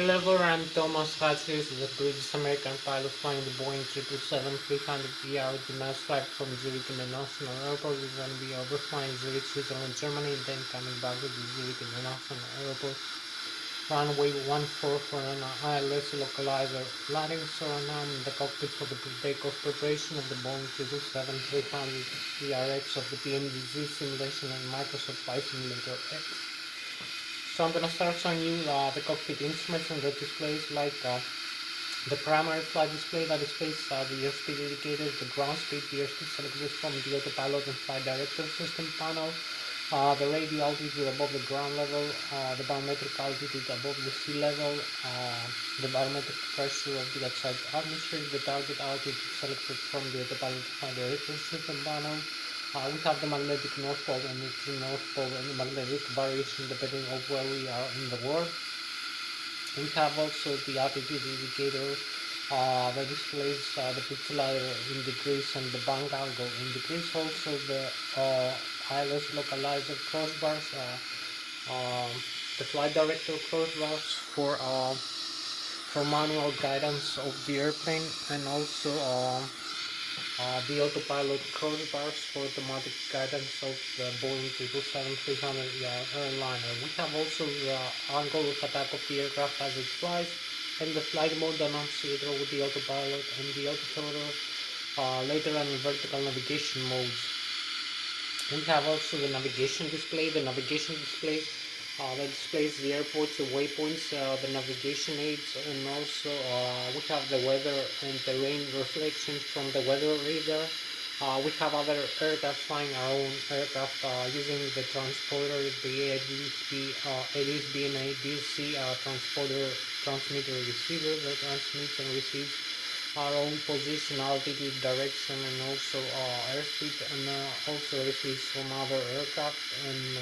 Hello, I'm Thomas Hatsios, the British American pilot flying the Boeing 777-300ER, the mass flight from Zurich International Airport. We're going to be overflying Zurich, Switzerland, Germany, and then coming back to the Zurich International Airport. Runway 14 for an Lszh localizer landing. So now I'm in the cockpit for the takeoff preparation of the Boeing 777-300ERX of the Pmdg simulation and Microsoft Flight Simulator X. So I'm gonna start showing you the cockpit instruments and the displays, like the primary flight display that displays the airspeed indicators, the ground speed, the airspeed selected from the autopilot and flight director system panel, the radio altitude above the ground level, the barometric altitude above the sea level, the barometric pressure of the outside atmosphere, the target altitude selected from the autopilot and flight director system panel. We have the magnetic north pole and the true north pole and the magnetic variation depending on where we are in the world. We have also the altitude indicator that displays the pixel ladder in degrees and the bank angle in degrees. Also the Lszh localizer crossbars, the flight director crossbars for manual guidance of the airplane, and also the autopilot crossbars for automatic guidance of the Boeing 777-300 airliner. We have also the angle of attack of the aircraft as it flies, and the flight mode annunciator with the autopilot and the autothrottle, later and vertical navigation modes. We have also the navigation display. The navigation display that displays the airports, the waypoints, the navigation aids, and also we have the weather and terrain reflections from the weather radar. We have other aircraft flying our own aircraft using the transponder, the ADSB and ADSC transponder transmitter receiver that transmits and receives our own position, altitude, direction, and also airspeed, and also receives from other aircraft, and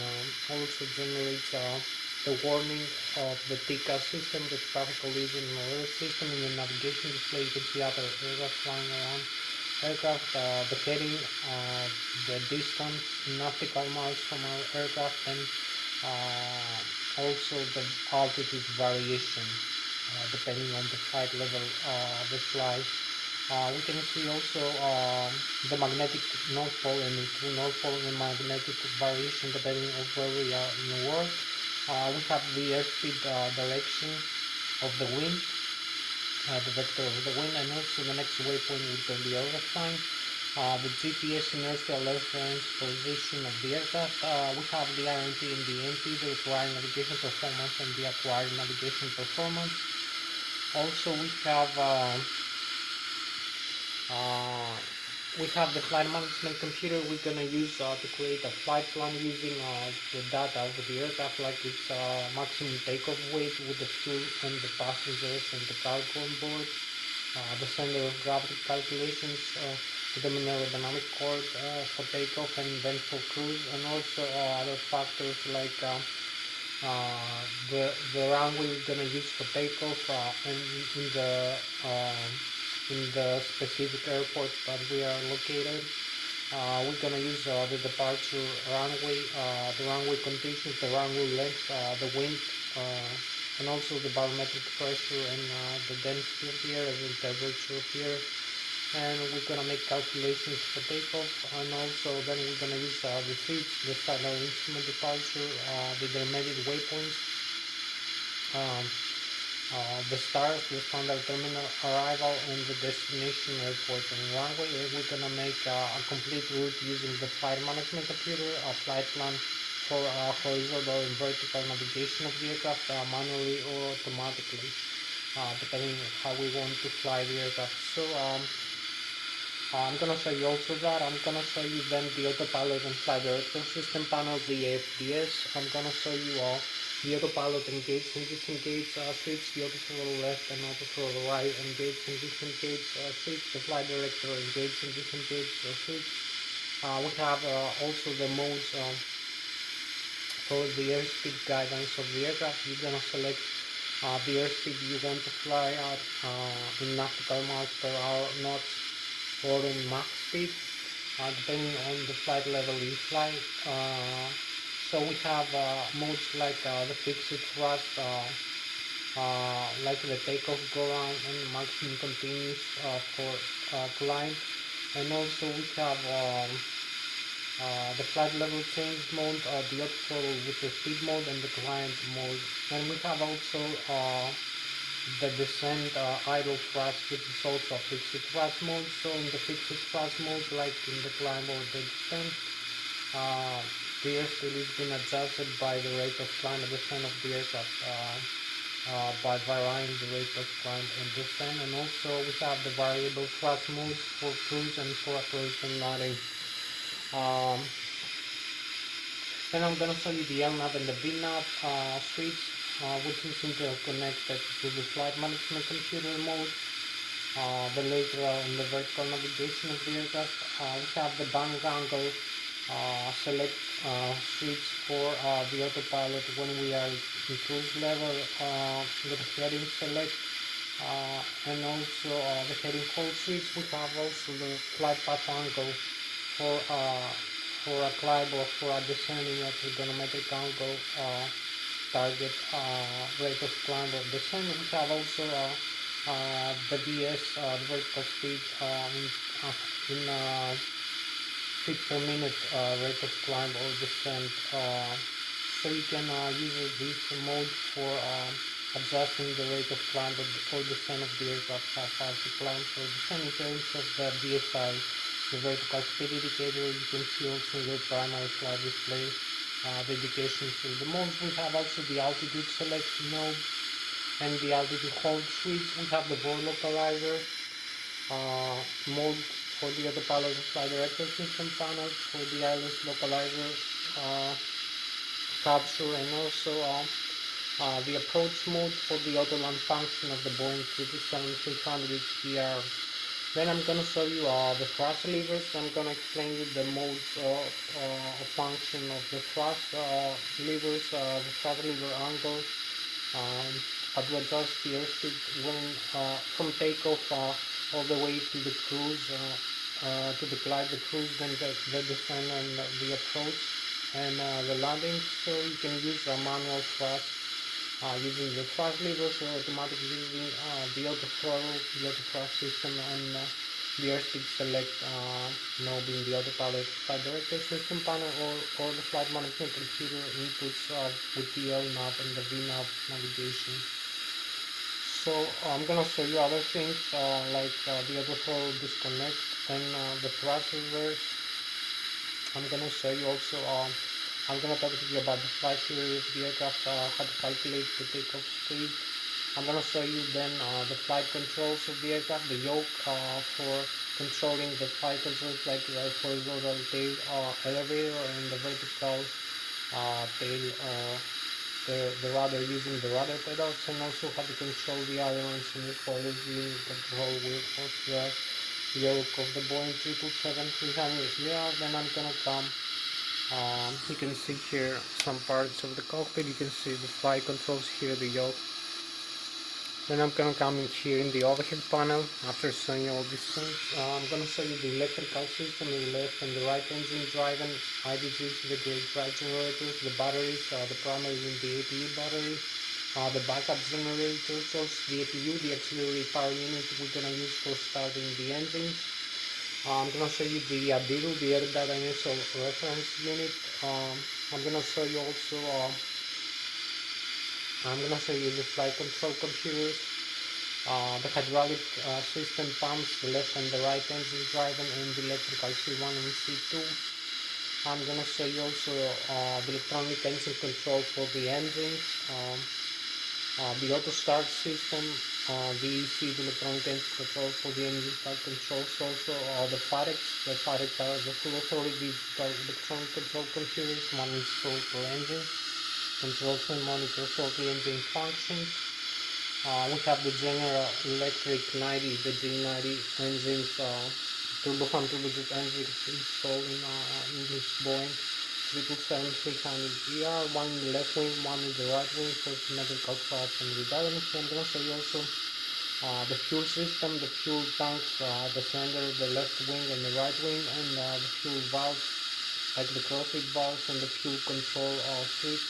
also generates the warning of the TICA system, the traffic collision alert system. In the navigation display you can see other aircraft flying around aircraft, the heading, the distance, nautical miles from our aircraft, and also the altitude variation depending on the flight level they fly. We can see also the magnetic north pole and the true north pole and the magnetic variation depending on where we are in the world. We have the airspeed direction of the wind, the vector of the wind, and also the next waypoint we can be overflying. The GPS inertial reference position of the aircraft. We have the RNT and the NT, the required navigation performance and the acquired navigation performance. Also we have the flight management computer we're gonna use to create a flight plan using the data of the aircraft, like its maximum takeoff weight with the fuel and the passengers and the cargo on board, the center of gravity calculations, determine aerodynamic chord for takeoff and then for cruise, and also other factors like the runway we're gonna use for takeoff and in the specific airport that we are located. We're gonna use the departure runway, the runway conditions, the runway length, the wind, and also the barometric pressure and the density of the air and the temperature of the air. And we're gonna make calculations for takeoff, and also then we're gonna use the seats, the standard instrument departure, the intermediate waypoints, the stars, the standard terminal arrival, and the destination airport and runway. And we're gonna make a complete route using the flight management computer, a flight plan for horizontal and vertical navigation of the aircraft, manually or automatically, depending on how we want to fly the aircraft. So I'm gonna show you also that. I'm gonna show you then the autopilot and flight director system panel, the AFDS. I'm gonna show you the autopilot engage and disengage switch, the autothrottle left and autothrottle right engage and disengage switch, the flight director engage and disengage switch. We have also the modes for the airspeed guidance of the aircraft. You're gonna select the airspeed you want to fly at in nautical miles per hour, knots, or in Mach speed, depending on the flight level you fly. So we have modes like the fixed thrust, like the takeoff go on and maximum continuous for climb. And also we have the flight level change mode, the auto throttle with the speed mode and the climb mode. And we have also the descent idle thrust, which is also a fixed thrust mode. So in the fixed thrust mode, like in the climb or the descent, the airspeed is being adjusted by the rate of climb and descent of the aircraft, by varying the rate of climb and descent. And also we have the variable thrust modes for cruise and for approach and landing. Then I'm gonna show you the LNAV and the VNAV switch, which is interconnected to the flight management computer mode. The later in the vertical navigation of the aircraft, we have the bank angle select switch for the autopilot when we are in cruise level, with the heading select, and also the heading hold switch. We have also the flight path angle for a climb or for a descending at trigonometric angle, target rate of climb or descent. We have also the VS, the vertical speed in feet per minute rate of climb or descent. So you can use this mode for adjusting the rate of climb or descent of the aircraft, how fast to climb or descend. In terms of the VSI, the vertical speed indicator, you can see also in your primary flight display the indications of the modes. We have also the altitude select node and the altitude hold switch. We have the VOR localizer mode for the autopilot flight director system panel, for the ILS localizer capture, and also the approach mode for the auto land function of the Boeing 777-300 Then I'm gonna show you the thrust levers. I'm gonna explain you the modes of function of the thrust levers, the thrust lever angle, how to adjust the airspeed when from takeoff all the way to the cruise, to the glide, the cruise, then the descent and the approach, and the landing. So you can use a manual thrust using the thrust levers, or automatic using the auto throttle, the auto thrust system, and the airspeed select knob in the autopilot flight director system panel, or the flight management computer inputs with the LNAV and the VNAV navigation. So I'm gonna show you other things like the auto throttle disconnect and the thrust reverse. I'm gonna show you also, I'm gonna talk to you about the flight theory of the aircraft, how to calculate the takeoff speed. I'm gonna show you then the flight controls of the aircraft, the yoke for controlling the flight controls, like the horizontal tail elevator and the vertical tail, the rudder, using the rudder pedals, and also how to control the ailerons and the spoilers using the control wheel of the yoke of the Boeing 777-300. Then I'm gonna come, you can see here some parts of the cockpit. You can see the flight controls here, the yoke. Then I'm gonna come in here in the overhead panel. After showing you all these things, I'm gonna show you the electrical system, the left and the right engine driving, IDGs, the gauge drive generators, the batteries, the primary and the APU battery, the backup generators, also the APU, the auxiliary power unit we're gonna use for starting the engines. I'm gonna show you the DIRU, the air data initial reference unit. I'm gonna show you also the flight control computers, the hydraulic system pumps, the left and the right engine driving, and the electrical C1 and C2. I'm gonna show you also the electronic engine control for the engines, the auto start system, the EC, the electronic engine control for the engine start controls, also the FARECs. The FARECs are the full authority digital electronic control computers, one installed per engine, controls and monitors all the engine functions. We have the General Electric 90, the G90 engines, turbofan turbojet engines installed in this Boeing 777-300ER, one in the left wing, one in the right wing for symmetrical thrust and redundancy. I'm going to show you also the fuel system, the fuel tanks, the cylinder, the left wing and the right wing, and the fuel valves, like the crossfeed valves and the fuel control switch.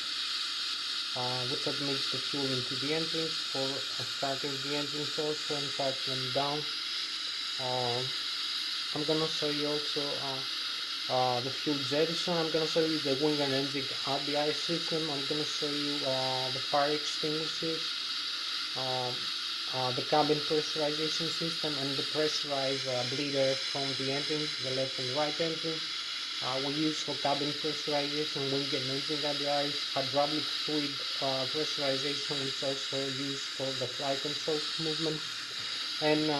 which admits the fuel into the engines for starting the engines also and shut them down. I'm gonna show you also the fuel jettison. I'm gonna show you the wing and engine RBI system. I'm gonna show you the fire extinguishers, the cabin pressurization system, and the pressurized bleeder from the engine, the left and right engine. We use for cabin pressurization, wing and engine RBIs, hydraulic fluid pressurization is also used for the flight control movement, and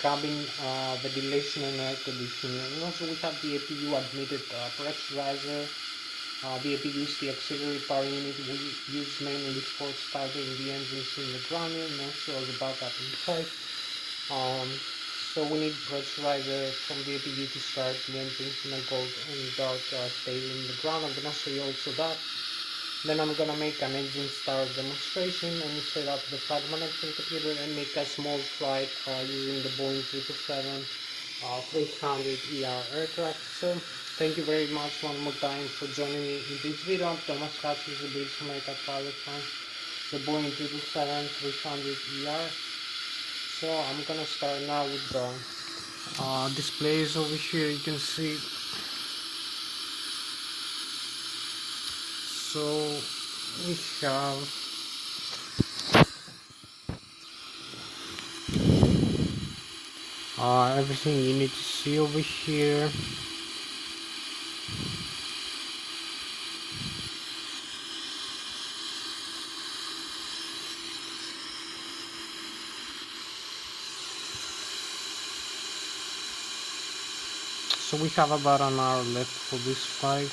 cabin ventilation and air conditioning. And also we have the APU admitted pressurizer. The APU is the auxiliary power unit we use mainly for starting the engines in the ground and also as a backup inside. So we need pressurizer from the APU to start the engines in a cold and dark state in the ground. I'm gonna show you also that. Then I'm gonna make an engine start demonstration and set up the flight management computer and make a small flight using the Boeing 777 300ER aircraft. So thank you very much one more time for joining me in this video. I'm Thomas Hatsios, the British American pilot from the Boeing 777 300ER. So I'm gonna start now with the displays over here. You can see. So we have everything you need to see over here. So we have about an hour left for this flight.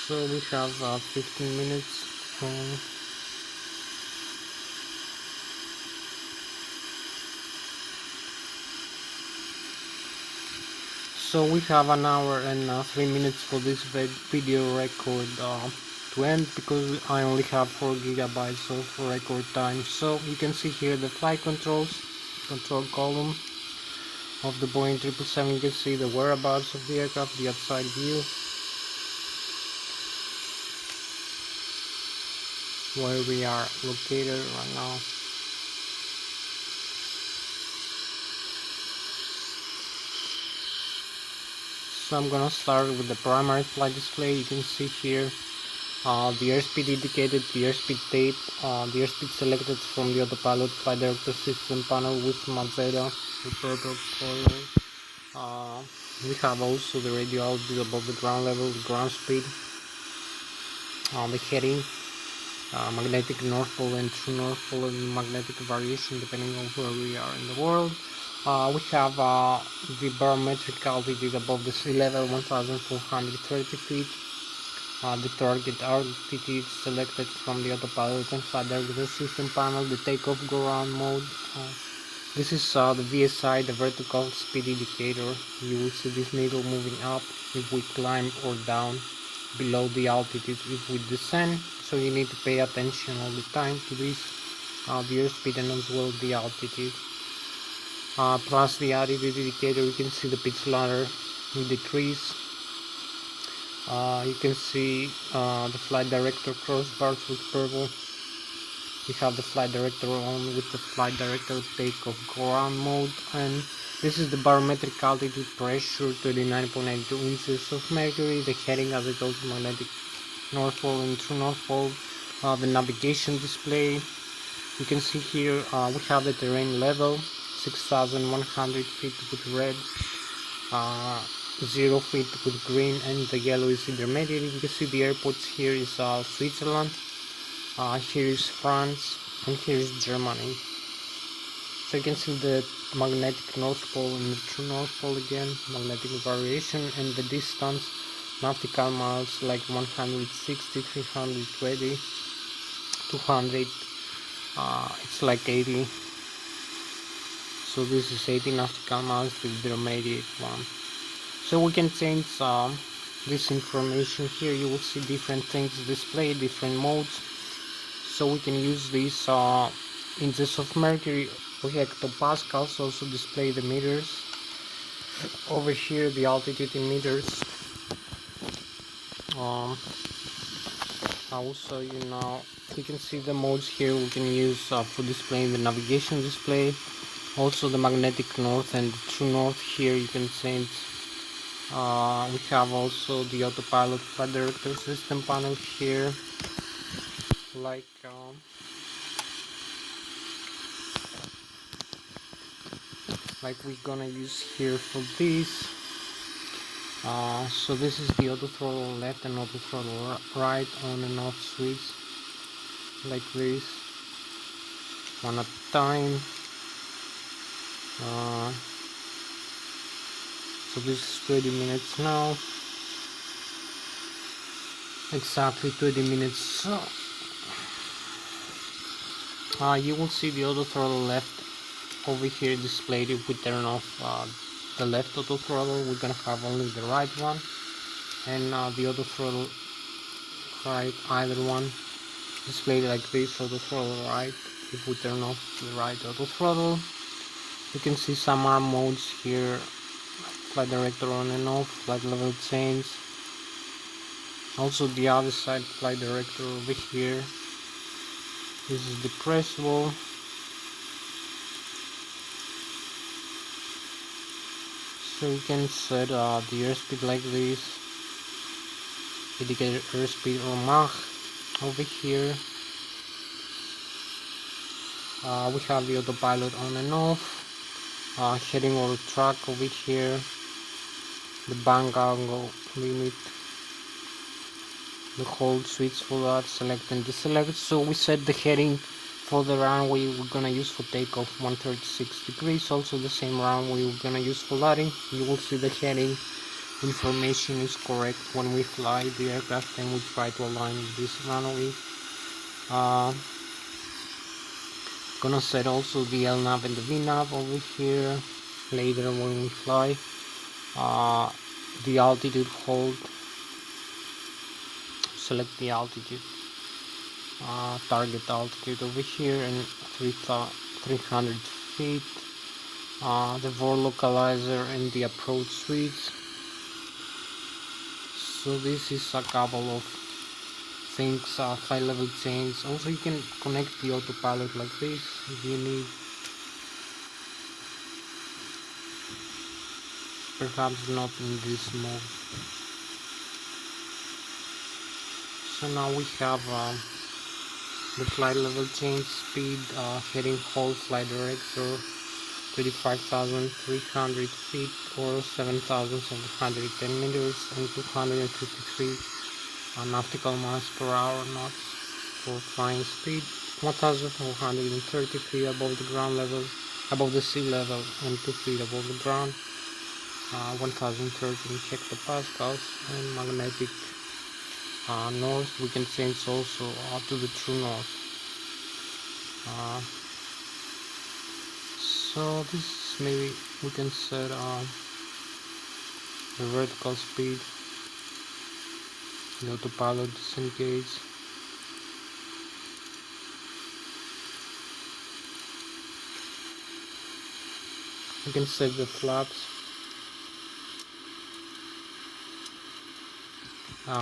So we have 15 minutes. So we have an hour and 3 minutes for this video record to end, because I only have 4 gigabytes of record time. So you can see here the flight control column of the Boeing 777. You can see the whereabouts of the aircraft, the outside view, where we are located right now. So I'm gonna start with the primary flight display. You can see here the airspeed indicated, the airspeed tape, the airspeed selected from the autopilot flight director system panel with magenta, the purple color. We have also the radio altitude above the ground level, the ground speed, the heading, magnetic north pole and true north pole, and magnetic variation depending on where we are in the world. We have the barometric altitude above the sea level, 1430 feet. The target altitude selected from the autopilot and flight director system panel, the takeoff go round mode. This is the VSI, the vertical speed indicator. You will see this needle moving up if we climb or down below the altitude if we descend. So you need to pay attention all the time to this, the airspeed and as well the altitude. Plus the altitude indicator, you can see the pitch ladder will decrease. You can see the flight director crossbars with purple. We have the flight director on with the flight director takeoff ground mode, and this is the barometric altitude pressure, 39.82 inches of mercury. The heading, as I told you, magnetic north pole and true north pole. The navigation display, you can see here we have the terrain level, 6,100 feet with red, 0 feet with green, and the yellow is intermediate. You can see the airports. Here is Switzerland, here is France, and here is Germany. So you can see the magnetic north pole and the true north pole again, magnetic variation, and the distance, nautical miles, like 160, 320, 200, it's like 80. So this is 80 nautical miles with the intermediate one. So we can change this information here. You will see different things displayed, different modes. So we can use these inches of mercury for hectopascals, also display the meters. Over here the altitude in meters. I will show you now. You can see the modes here we can use for displaying the navigation display. Also the magnetic north and the true north here you can change. We have also the autopilot flight director system panel here, like we're gonna use here for this. So this is the auto throttle left and auto throttle right, on and off switch, like this, one at a time. So this is 20 minutes now, exactly 20 minutes. You will see the auto throttle left over here displayed. If we turn off the left auto throttle, we're gonna have only the right one, and the auto throttle right, either one, displayed like this, auto throttle right. If we turn off the right auto throttle, you can see some arm modes here, flight director on and off, flight level change. Also the other side, flight director over here. This is depressible. So you can set the airspeed like this, indicate airspeed or Mach. Over here we have the autopilot on and off, heading or track over here, the bank angle limit, the hold switch for that, select and deselect. So we set the heading for the runway we're gonna use for takeoff, 136 degrees. Also the same runway we're gonna use for landing. You will see the heading information is correct when we fly the aircraft and we try to align with this runway. Gonna set also the LNAV and the VNAV over here later when we fly. The altitude hold, select the altitude, target altitude over here, and 300 feet, the VOR localizer and the approach switch. So this is a couple of things, flight level change. Also you can connect the autopilot like this if you need, perhaps not in this mode. So now we have the flight level change, speed, heading, hold, flight director, 35,300 feet or 7,710 meters, and 253 nautical miles per hour knots for flying speed, 1,430 feet above the ground level, above the sea level, and 2 feet above the ground, 1,013 hectopascals, and magnetic north we can change also to the true north. So this is, maybe we can set the vertical speed, the autopilot disengage. You can set the flaps,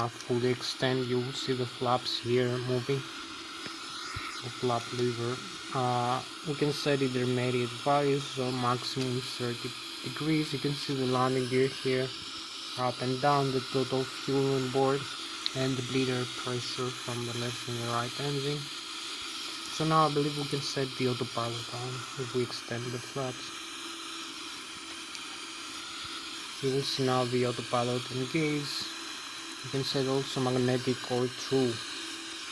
fully extend. You will see the flaps here moving, the flap lever. We can set intermediate values, so maximum 30 degrees. You can see the landing gear here, up and down, the total fuel on board, and the bleed air pressure from the left and the right engine. So now I believe we can set the autopilot on if we extend the flaps. You will see now the autopilot engage. You can set also magnetic or true.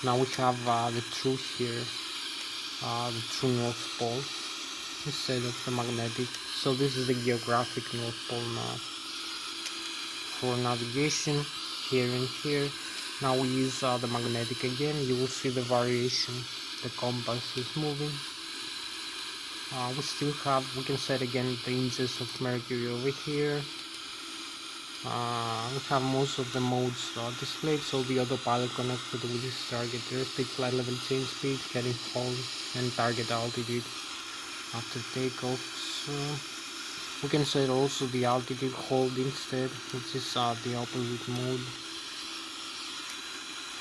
Now we have the true here, the true North Pole instead of the magnetic. So this is the geographic North Pole now. For navigation, here and here. Now we use the magnetic again. You will see the variation. The compass is moving. We still have, we can set again the inches of mercury over here. We have most of the modes displayed. So the autopilot connected with this target airspeed, flight level change speed, heading, hold, and target altitude. after takeoff. So we can set also the altitude hold instead, which is the opposite mode,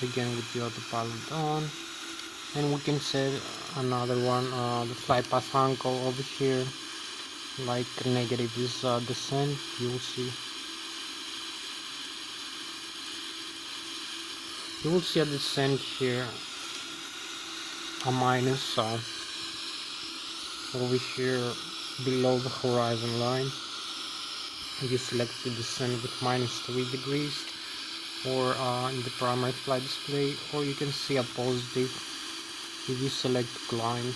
again with the autopilot on. And we can set another one, the flight path angle over here, like negative is descent. You will see a descent here, a minus over here below the horizon line. You select the descent with -3 degrees, or in the primary flight display, or you can see a positive if you select climb.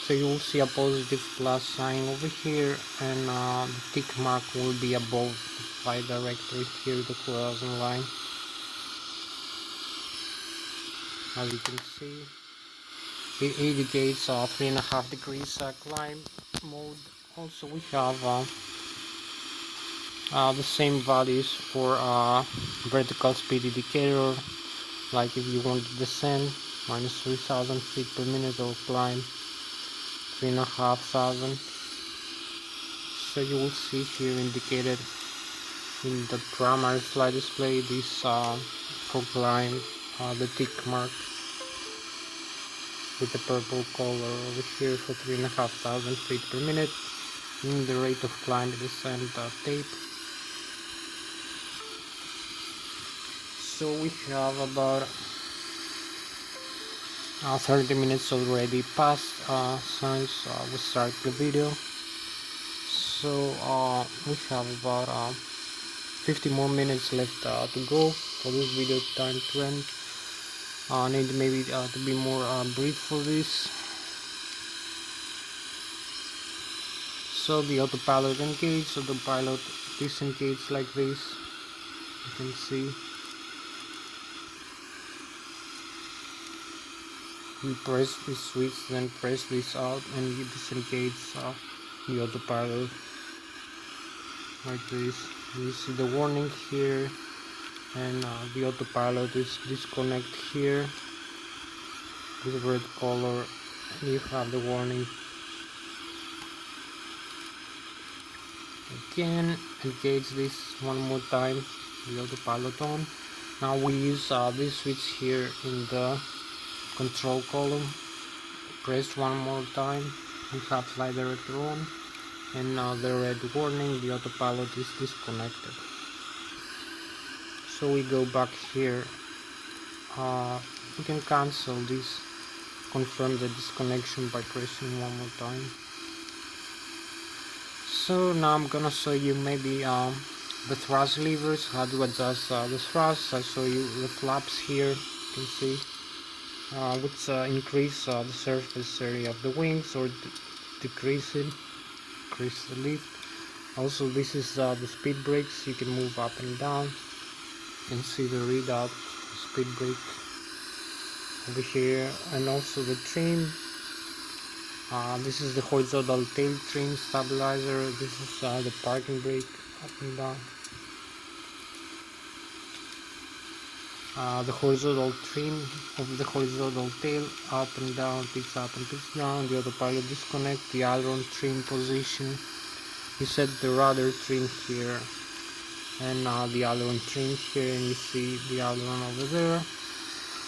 So you will see a positive plus sign over here, and the tick mark will be above the flight directory here, the horizon line. As you can see, it indicates 3.5 degrees climb mode. Also we have the same values for vertical speed indicator, like if you want to descend, -3,000 feet per minute, or climb 3,500. So you will see here indicated in the primary flight display this for climb, the tick mark with the purple color over here for 3,500 feet per minute, in the rate of climb descent tape. So we have about 30 minutes already passed since we start the video. So we have about 50 more minutes left to go for this video time to end. I need maybe to be more brief for this. So the autopilot engaged, autopilot disengaged like this. You can see you press this switch, then press this out, and you disengage the autopilot like this. You see the warning here, and the autopilot is disconnect here with the red color, and you have the warning. Again, engage this one more time, the autopilot on. Now we use this switch here in the control column. Press one more time, we have flight director on, and now the red warning, the autopilot is disconnected. So we go back here, we can cancel this, confirm the disconnection by pressing one more time. So now I'm gonna show you maybe the thrust levers, how to adjust the thrust. I show you the flaps here, you can see, which increase the surface area of the wings, or decrease the lift. Also this is the speed brakes, you can move up and down. You can see the readout, speed brake over here, and also the trim. This is the horizontal tail trim stabilizer. This is the parking brake, up and down. The horizontal trim of the horizontal tail, up and down, pitch up and pitch down. The autopilot disconnect, the aileron trim position. You set the rudder trim here, and the aileron trim here, and you see the aileron over there.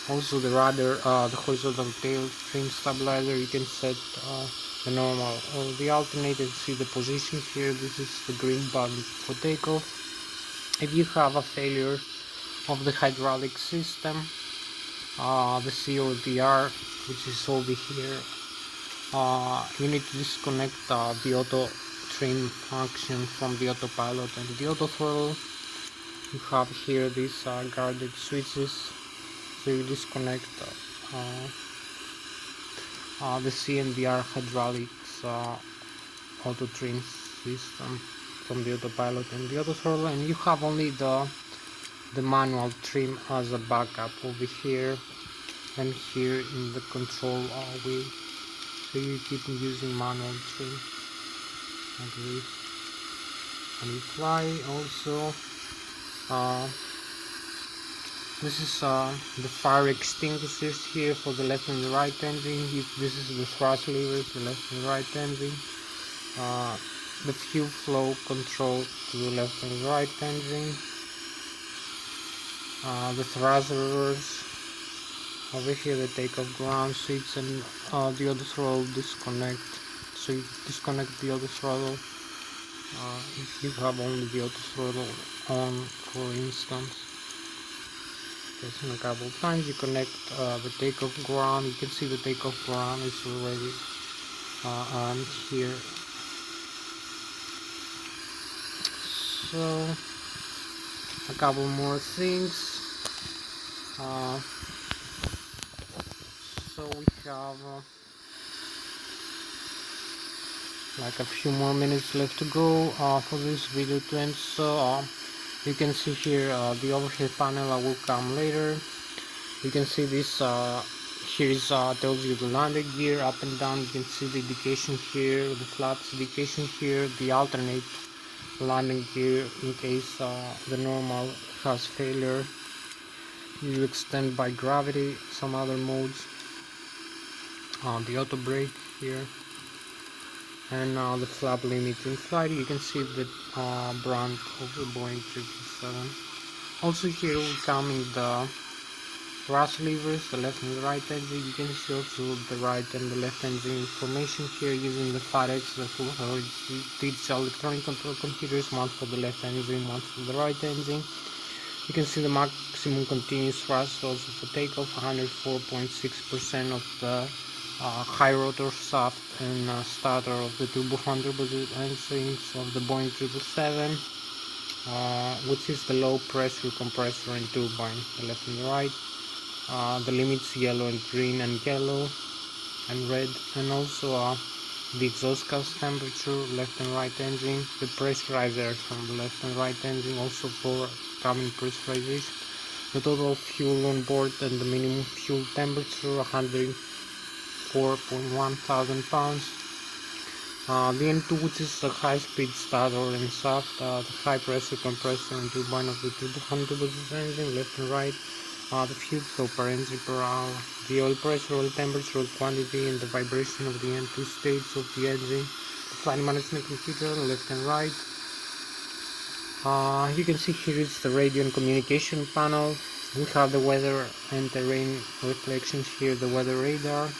Also the rudder, the horizontal tail trim stabilizer, you can set the normal or the alternative. See the position here, this is the green button for takeoff. If you have a failure of the hydraulic system, the C or the R, which is over here, you need to disconnect the auto trim function from the autopilot and the auto throttle. You have here these guarded switches. So you disconnect the C and the R hydraulics auto trim system from the autopilot and the auto throttle, and you have only the manual trim as a backup over here and here in the control wheel. So you keep using manual trim like this, and you fly also. This is the fire extinguishers here for the left and the right engine. This is the thrust levers, the left and the right engine. The fuel flow control to the left and the right engine. The thrust levers. Over here the takeoff ground switch and the other throttle disconnect. So you disconnect the other throttle if you have only the auto throttle on, for instance. Pressing a couple of times you connect the takeoff ground. You can see the takeoff ground is already on here. So a couple more things. So we have like a few more minutes left to go for this video to end. So you can see here the overhead panel. I will come later. You can see this here is tells you the landing gear up and down. You can see the indication here, the flaps indication here, the alternate landing gear in case the normal has failure. You extend by gravity, some other modes, the auto brake here, and the flap limit in flight. You can see the brand of the Boeing 777. Also here will come in the thrust levers, the left and the right engine. You can see also the right and the left engine information here using the FAREX, the full digital electronic control computers, one for the left engine, one for the right engine. You can see the maximum continuous thrust also for takeoff, 104.6% of the high rotor shaft and starter of the turbo thunderbird engines of the Boeing 777, which is the low pressure compressor and turbine, the left and the right. The limits yellow and green and yellow and red, and also the exhaust gas temperature, left and right engine, the pressurizer from the left and right engine, also for cabin pressurization, the total fuel on board and the minimum fuel temperature, 104.1 thousand pounds. The N2, which is the high speed starter and shaft, the high pressure compressor and turbine of the turbo engine, left and right. The fuel flow per engine per hour, the oil pressure, oil temperature, oil quantity, and the vibration of the N2 states of the engine, the flight management computer, left and right. You can see here is the radio and communication panel. We have the weather and terrain reflections here, the weather radar,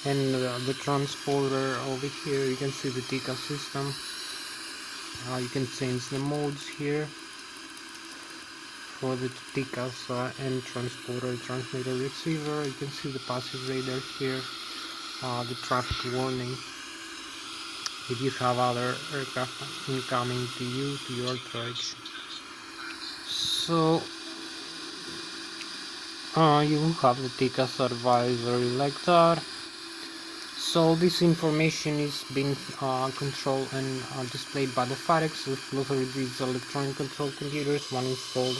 and the transporter over here. You can see the TICA system. You can change the modes here for the TICAs and transporter, transmitter, receiver. You can see the passive radar here, the traffic warning if you have other aircraft incoming to you, to your direction. So you will have the TICAs advisory like that. So this information is being controlled and displayed by the FAREX with these electronic control computers, one installed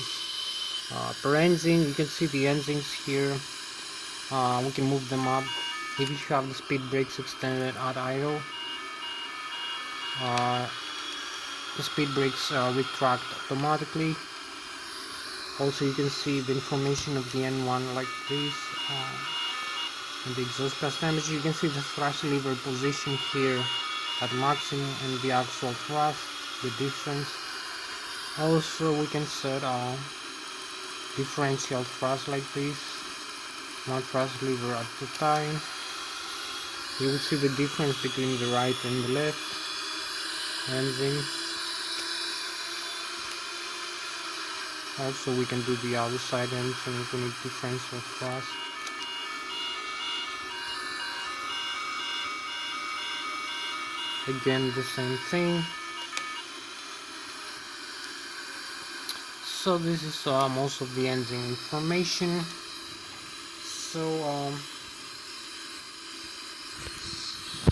per engine. You can see the engines here. We can move them up if you have the speed brakes extended at idle. The speed brakes retract automatically. Also you can see the information of the N1 like this, and the exhaust gas temperature. You can see the thrust lever position here at maximum and the actual thrust, the difference. Also we can set differential thrust like this, one thrust lever at a time. You will see the difference between the right and the left engine. Also we can do the other side engine if we need differential thrust. Again the same thing. So this is most of the engine information. So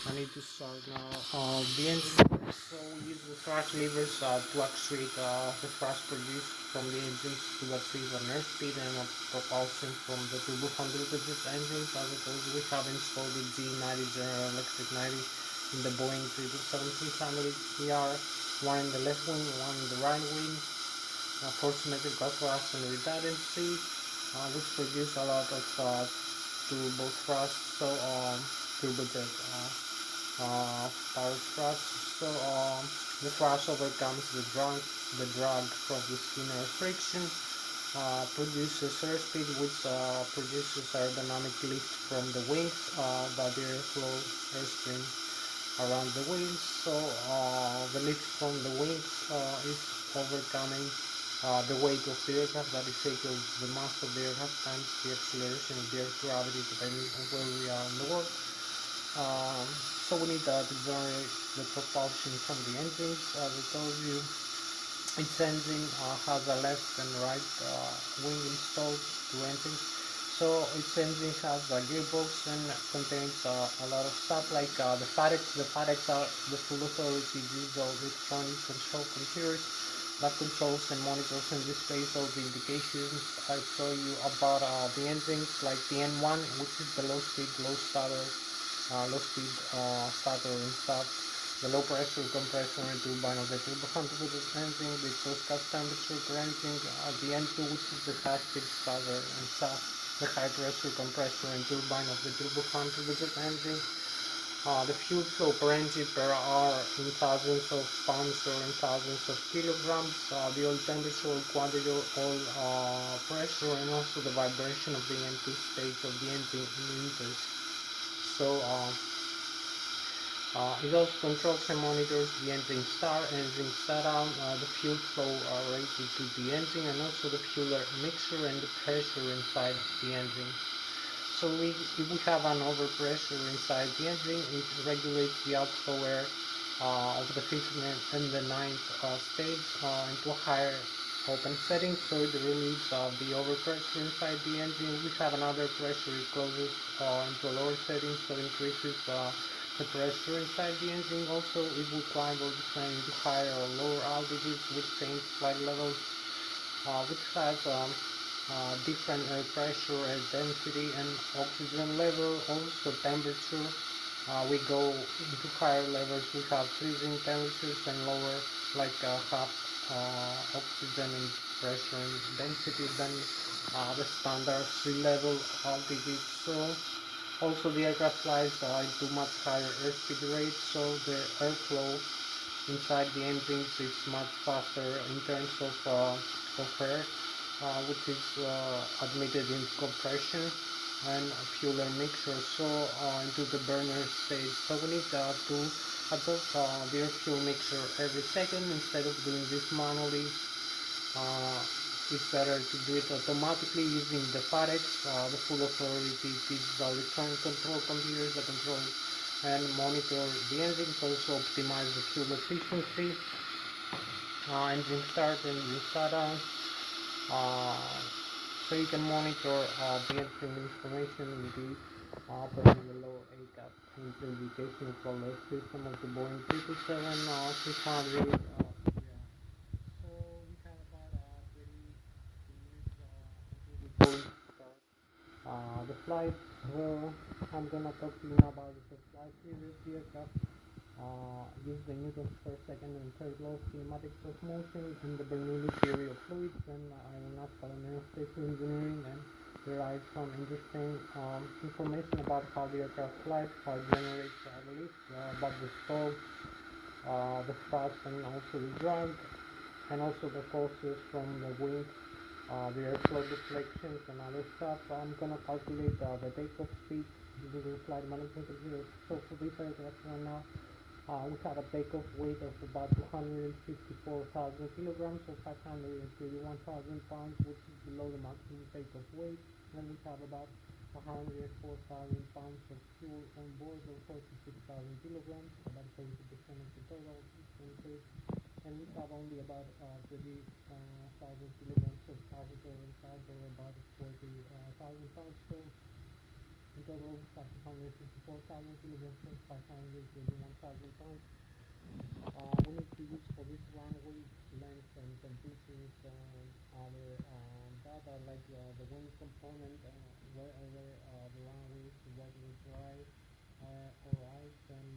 I need to start now the engine. So we use the thrust levers to actuate the thrust produced from the engines to achieve an airspeed and a propulsion from the turbo engines. As I told you, we have installed the G90 General Electric 90 in the Boeing 777 family. We are one in the left wing, one in the right wing. symmetrical thrust and redundancy, which produce a lot of turbo thrust, so turbojet power thrust. So the thrust overcomes the drag from the spinner friction, produces airspeed, which produces aerodynamic lift from the wings, the airflow airstream around the wings. So the lift from the wings is overcoming the weight of the aircraft, that is equal to the mass of the aircraft times the acceleration of the Earth's gravity, depending on where we are in the world. So we need to generate the propulsion from the engines. As I told you, its engine has a left and right wing installed, two engines. So its engine has a gearbox and contains a lot of stuff like the FADECs. The FADECs are the full authority digital electronic control computers that controls and monitors and displays all the indications I show you about the engines, like the N1, which is the low speed starter and stuff. The low pressure compressor and turbine of the turbo-contributed engine, the exhaust gas temperature per engine, the N2, which is the high speed starter and stuff, the high pressure compressor and turbine of the turbo-contributed engine, the fuel flow per engine per hour in thousands of pounds or in thousands of kilograms, the oil temperature, oil quantity, oil pressure, and also the vibration of the N2 stage of the engine in liters. So it also controls and monitors the engine start, engine shutdown, the fuel flow related to the engine, and also the fuel mixture and the pressure inside the engine. So if we have an overpressure inside the engine, it regulates the outflow air of the 5th and the 9th stage into a higher open setting, so it relieves the overpressure inside the engine. If we have another pressure, it closes into a lower setting, so it increases the pressure inside the engine. Also, if we climb or descend into higher or lower altitudes with change flight levels, which has different air pressure, air density, and oxygen level, also temperature. We go into higher levels, we have freezing temperatures, and lower, like half oxygen and pressure and density than the standard sea level altitude. So also the aircraft flies into much higher airspeed rates, so the airflow inside the engines is much faster in terms of air, which is admitted in compression and fuel air mixture, so into the burner stage. So we need to adjust the air fuel mixture every second instead of doing this manually. It's better to do it automatically using the FADECs, the full authority digital electronic control computers that control and monitor the engines, also optimize the fuel efficiency, engine start, engine shutdown, so you can monitor the engine information with the turning the lower ACAP into indication for the system of the Boeing 777-600. So we have about 30 minutes until we go start the flight. I'm gonna talk to you now about the flight theory of the aircraft. Use the newtons per second and third law kinematics of motion and the Bernoulli theory of fluids and aeronautical and aerospace engineering, and derive some interesting information about how the aircraft flies, how it generates the lift, about the stall, the thrust, and also the drag, and also the forces from the wing, the airflow deflections and other stuff. So I'm gonna calculate the takeoff speed using flight management computer. So for this aircraft right now, we have a takeoff weight of about 254,000 kilograms or 531,000 pounds, which is below the maximum takeoff weight. Then we have about 104,000 pounds of fuel on board, or 46,000 kilograms, about 30% of the total expenses. And we have only about 30,000 kilograms of cargo inside, or about 40,000 pounds. So in total, we have 254,000 kilograms or 531,000 pounds. We need to use for this runway length and conditions other data like the wind component, whether the runway is regular dry or ice, and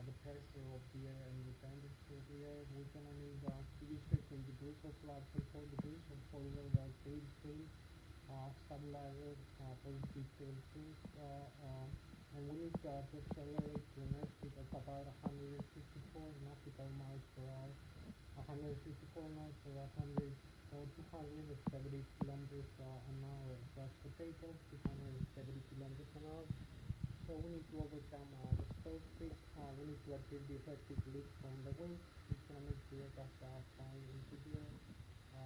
the pressure of the air and the temperature of the air. We're gonna need to use frequent degrees also flight control degrees and follow the tail fin, stabilizer, positive tail fins, and we need to accelerate to an airspeed of about 154 nautical miles per hour, 154 knots or 100 or 270 kilometers an hour. Just for takeoff, 270 kilometers an hour. So we need to overcome the stall speed. We need to achieve the effective lift from the wings. It's going to make the aircraft fly into the air.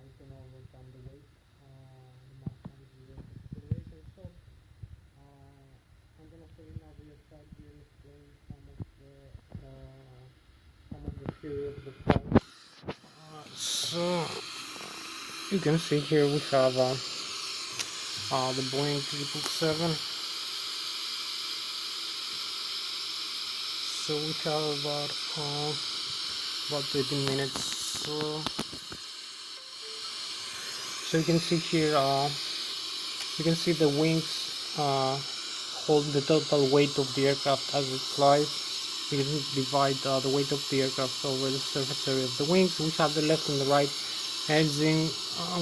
You can overcome the weight, the mass times the rate of acceleration. So I'm going to say now the outside here and explain some of the theory of the flight. So you can see here we have the Boeing 777. So we have about 18 minutes. So you can see here, you can see the wings hold the total weight of the aircraft as it flies. You can divide the weight of the aircraft over the surface area of the wings. We have the left and the right engine,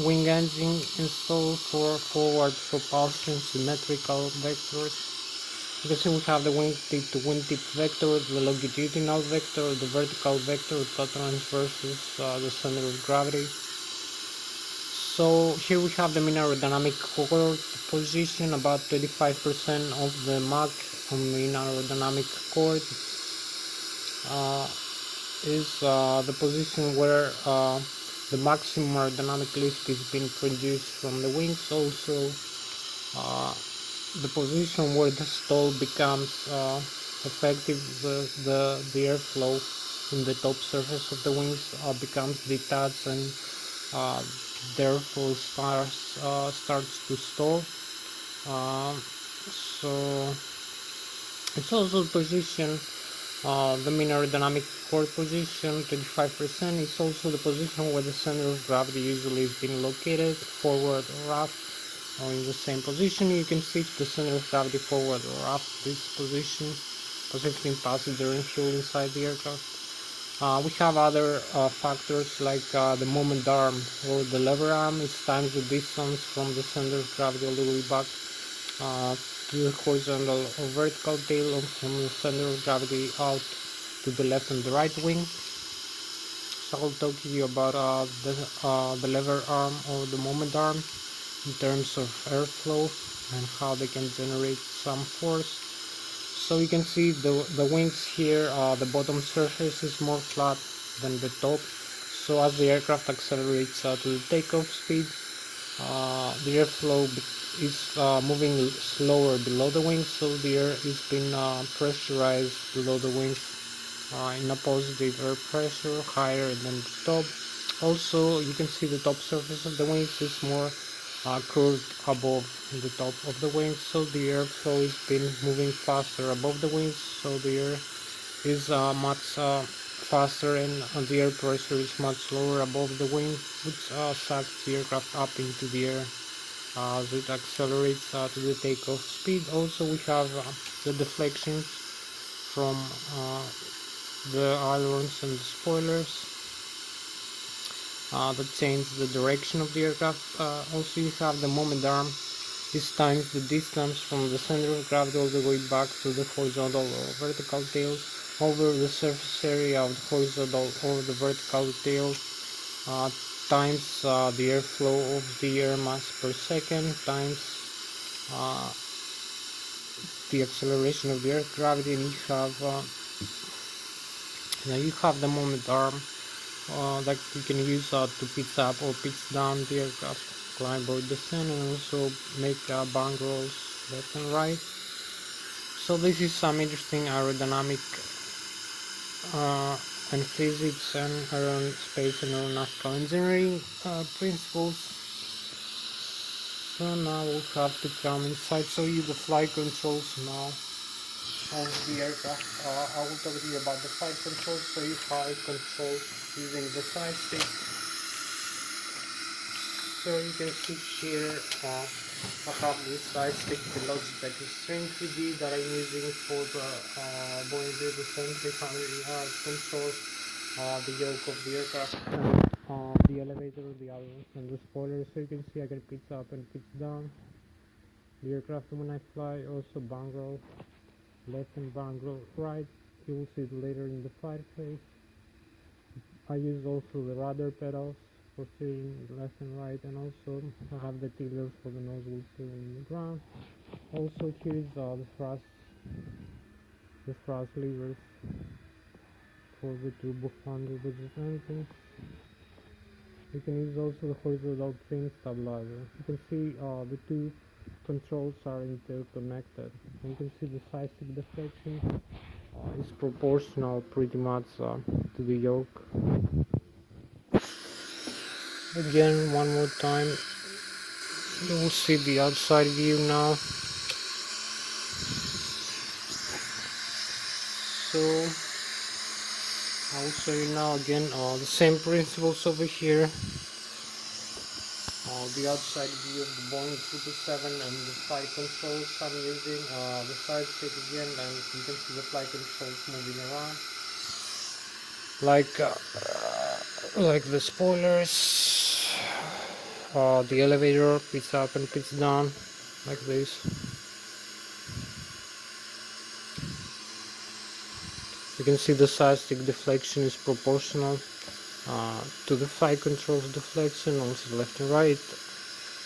wing engine installed for forward propulsion, symmetrical vectors. You can see we have the wingtip to wingtip vector, the longitudinal vector, the vertical vector, tolerance versus the center of gravity. So here we have the mean aerodynamic chord position, about 25% of the Mach mean aerodynamic chord is the position where the maximum aerodynamic lift is being produced from the wings. Also the position where the stall becomes effective, the airflow in the top surface of the wings becomes detached and therefore starts to stall. So it's also position, the mean aerodynamic chord position, 25%. It's also the position where the center of gravity usually is being located, forward or aft, or in the same position. You can shift the center of gravity forward or aft this position, positioning passenger and fuel inside the aircraft. We have other factors like the moment arm or the lever arm. It's times the distance from the center of gravity all the way back to the horizontal or vertical tail, and from the center of gravity out to the left and the right wing. So I'll talk to you about the lever arm or the moment arm in terms of airflow and how they can generate some force. So you can see the wings here, the bottom surface is more flat than the top. So as the aircraft accelerates to the takeoff speed, the airflow is moving slower below the wings, so the air is being pressurized below the wings in a positive air pressure higher than the top. Also, you can see the top surface of the wings is more curved above the top of the wings, so the airflow is been moving faster above the wings, so the air is much faster, and the air pressure is much lower above the wing, which sucks the aircraft up into the air as it accelerates to the takeoff speed. Also, we have the deflections from the ailerons and the spoilers that change the direction of the aircraft. Also, you have the moment arm. This times the distance from the center of gravity all the way back to the horizontal or vertical tail over the surface area of the horizontal or the vertical tail, times the airflow of the air mass per second, times the acceleration of the earth gravity, and you have the moment arm that you can use to pitch up or pitch down the aircraft, climb or descend, and also make bank rolls left and right. So this is some interesting aerodynamic and physics and aerospace and aeronautical engineering principles. So now we'll have to come inside, show you the flight controls now of the aircraft. I will talk to you about the flight controls, so you flight control using the side stick. So you can see here I have this side stick, the Logitech Extreme 3D that I'm using for the Boeing 777 control the yoke of the aircraft, the elevator, the others, and the spoilers. So you can see I get pitch up and pitch down. The aircraft when I fly, also bang roll left and bang roll right. You will see it later in the flight phase. I use also the rudder pedals for steering left and right, and also I have the tillers for the nose wheel steering in the ground. Also here is the thrust levers for the turbo fan budget engine. You can use also the horizontal trim stabilizer. You can see the two controls are interconnected. You can see the side stick deflection is proportional pretty much to the yoke. Again, one more time, you will see the outside view now. So I will show you now again the same principles over here. The outside view of the Boeing 777 and the flight controls I'm using, the side stick again, and you can see the flight controls moving around, like the spoilers, the elevator pitch up and pitch down, like this. You can see the side stick deflection is proportional to the flight controls deflection, also left and right,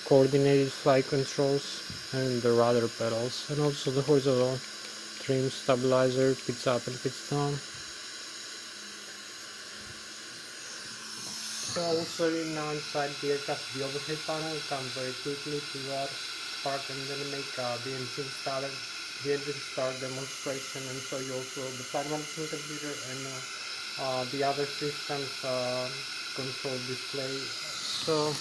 coordinated flight controls, and the rudder pedals, and also the horizontal trim stabilizer, pitch up and pitch down. So also now inside the aircraft, the overhead panel come very quickly to spark and then make the engine started. The engine start demonstration, and show you also the flight management computer and the other systems control display. So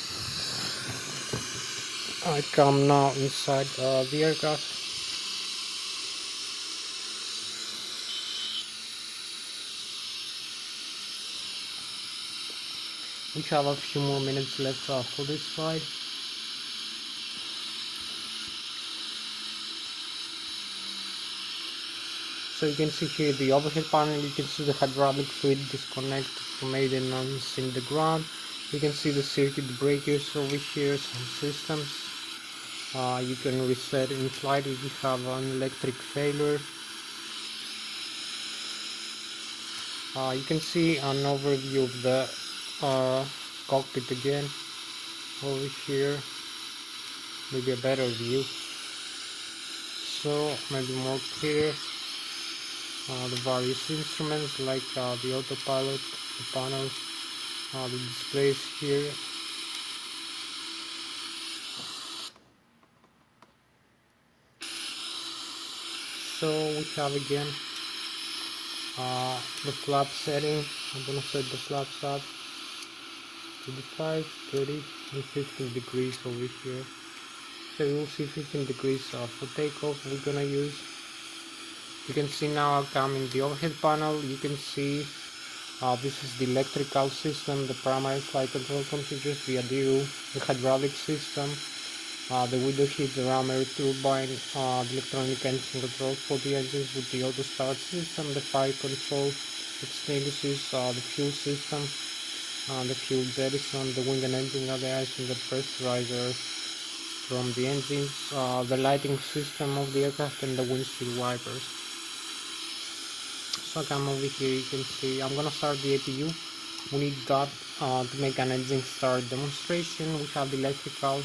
I come now inside the aircraft. We have a few more minutes left for this flight. So you can see here the overhead panel. You can see the hydraulic fluid disconnect from maintenance in the ground. You can see the circuit breakers over here, some systems. You can reset in flight if you have an electric failure. You can see an overview of the cockpit again over here, maybe a better view, so maybe more clear. The various instruments like the autopilot, the panels, the displays here. So we have again the flap setting. I'm gonna set the flaps up to the 5, 30 and 15 degrees over here. So you will see 15 degrees for takeoff we're gonna use. You can see now I come in the overhead panel. You can see this is the electrical system, the primary flight control computers, the ADIRU, the hydraulic system, the window heat, the rammer turbine, the electronic engine control for the engines with the auto start system, the fire control extinguishers, the fuel system, the fuel jettison, the wing and engine radiation, the pressurizer from the engines, the lighting system of the aircraft, and the windshield wipers. So I come over here, you can see I'm gonna start the APU. We need that to make an engine start demonstration. We have the electrical,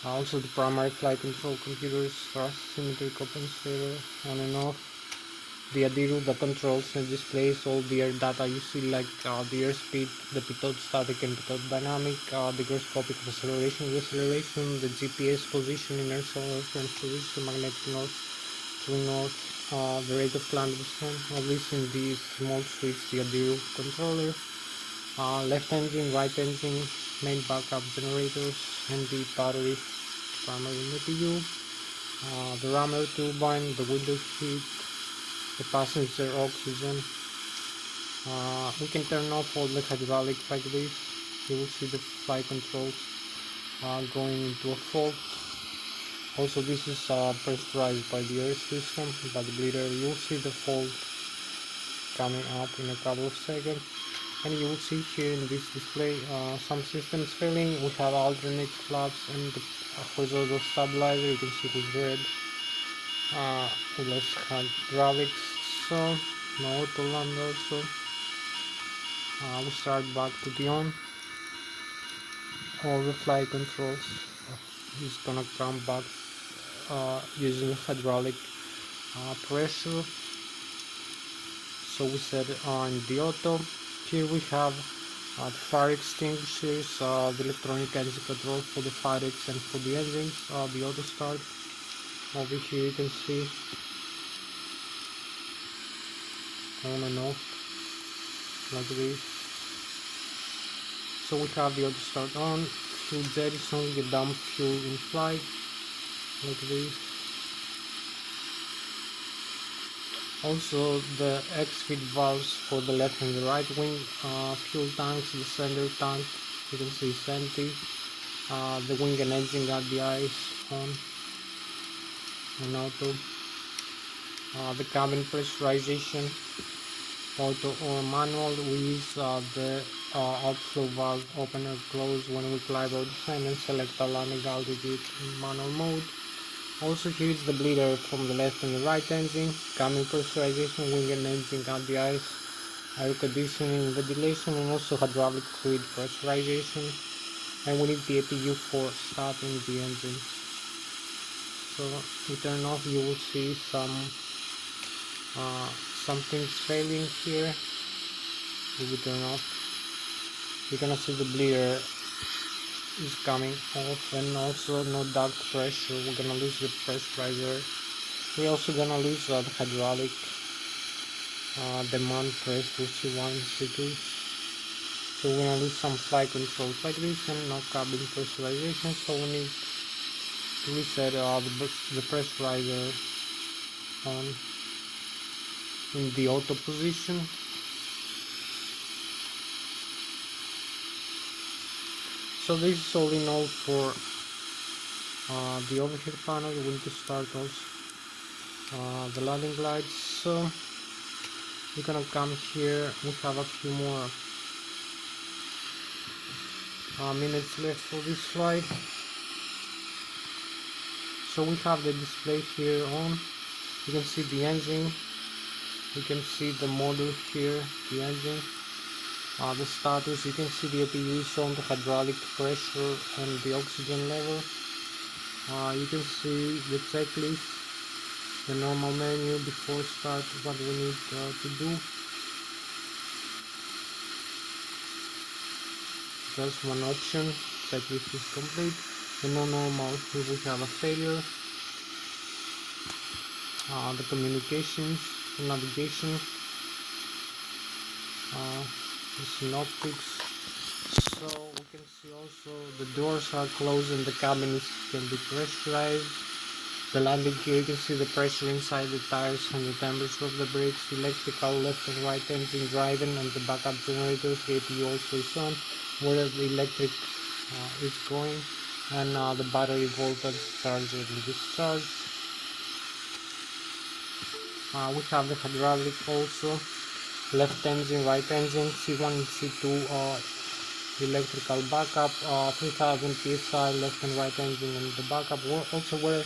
also the primary flight control computers, thrust symmetry compensator on and off, the ADIRU that controls and displays all the air data you see, like the airspeed, the pitot static and pitot dynamic, the gyroscopic acceleration, deceleration, the GPS position, inertial reference position, magnetic north, true north, the rate of climb descent, all this in the small switch, the ADIRU controller, left engine, right engine, main backup generators, and the battery primary APU, the rammer turbine, the window heat, the passenger oxygen. We can turn off all the hydraulic like this. You will see the flight controls going into a fault. Also this is pressurized by the air system, but later you'll see the fault coming up in a couple of seconds. And you will see here in this display some systems failing. We have alternate flaps and the horizontal stabilizer, you can see it is red. Less hydraulics, so no auto land also. We start back to the on. All the flight controls is gonna come back using hydraulic pressure. So we set on the auto. Here we have the fire extinguishers, the electronic engine control for the fire exit and for the engines, the auto start. Over here you can see on and off like this. So we have the auto start on, fuel jettison, you dump fuel in flight like this. Also the exit valves for the left and the right wing, fuel tanks, the center tank you can see is empty, the wing and engine got the eyes on and auto, the cabin pressurization auto or manual. We use the outflow valve open or close when we climb or descend and select the landing altitude in manual mode. Also here is the bleeder from the left and the right engine, cabin pressurization, wing and engine got the eyes, air conditioning, ventilation, and also hydraulic fluid pressurization. And we need the APU for starting the engine. So we turn off, you will see something's failing here. We will turn off. You're gonna see the bleeder is coming off, and also no duct pressure. We're gonna lose the pressurizer. We're also gonna lose the hydraulic demand press to C1, C2. So we're gonna lose some flight controls like this and no cabin pressurization. So we need to reset the pressurizer on in the auto position. So this is all in all for the overhead panel. We need to start also the landing lights. So we're gonna come here. We have a few more minutes left for this flight. So we have the display here on. You can see the engine. You can see the model here, the engine. The status, you can see the APU is on, the hydraulic pressure and the oxygen level. You can see the checklist, the normal menu before start, what we need to do. Just one option, checklist is complete. The non-normal, here we have a failure. The communications, the navigation, the synoptics. So we can see also the doors are closed and the cabin can be pressurized. The landing gear, you can see the pressure inside the tires and the temperature of the brakes, electrical left and right engine driving, and the backup generators. The APU also is on, where the electric is going, and the battery voltage charger and discharge. We have the hydraulic also, left engine, right engine, C1 and C2 electrical backup, 3000 psi left and right engine and the backup, also where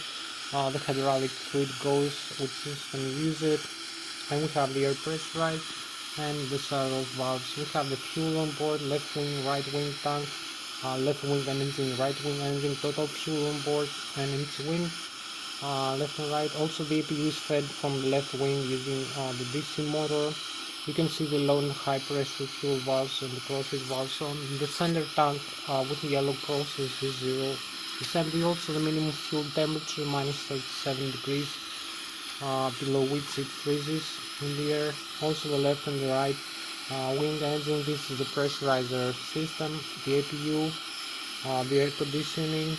the hydraulic fluid goes, which system use it. And we have the air pressure and the servo valves. We have the fuel on board, left wing, right wing tank, left wing and engine, right wing engine, total fuel on board and each wing, left and right. Also the APU is fed from the left wing using the DC motor. You can see the low and high pressure fuel valves and the crossfeed valves on. The center tank with the yellow crosses is 0. Assembly also the minimum fuel temperature -37 degrees, below which it freezes in the air. Also the left and the right wing engine. This is the pressurizer system, the APU, the air conditioning.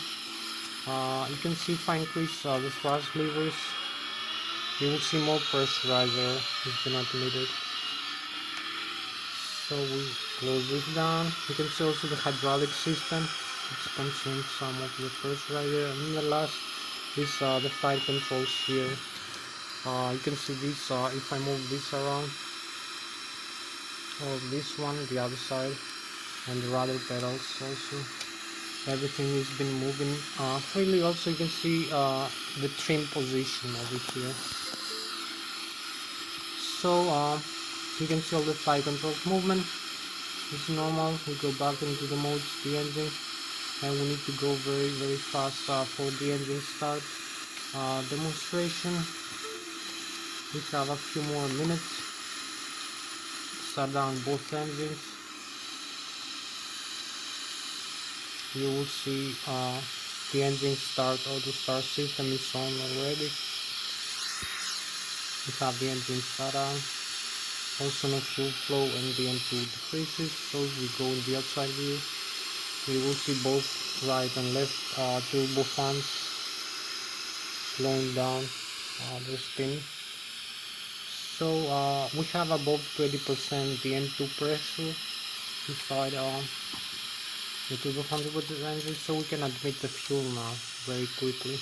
You can see if I increase the thrust levers, you will see more pressurizer is not needed. So we close this down. You can see also the hydraulic system, which consumes some of the pressurizer. And the last is the flight controls here. You can see this, if I move this around, or this one, the other side, and the rudder pedals also. Everything has been moving freely. Also you can see the trim position over here. So you can see all the flight control movement. It's normal. We go back into the modes, the engine, and we need to go very fast for the engine start demonstration. We have a few more minutes. Start down both engines. You will see the engine start, auto start system is on already. We have the engine start on. Also no fuel flow and the N2 decreases. So as we go in the outside view, we will see both right and left turbo fans slowing down their spin. So we have above 20% the N2 pressure inside the turbo fans with the engine, so we can admit the fuel now very quickly.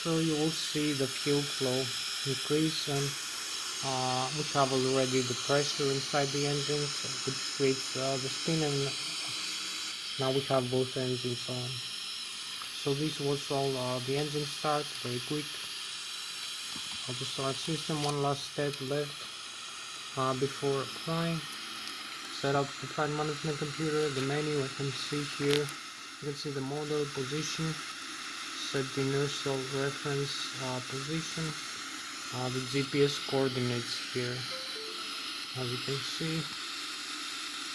So you will see the fuel flow increase, and we have already the pressure inside the engine, which creates the spin, and now we have both engines on. So this was all the engine start, very quick. Auto start system, one last step left before flying. Set up the flight management computer, the menu. I can see here, you can see the model position, set the inertial reference position, the GPS coordinates here. As you can see,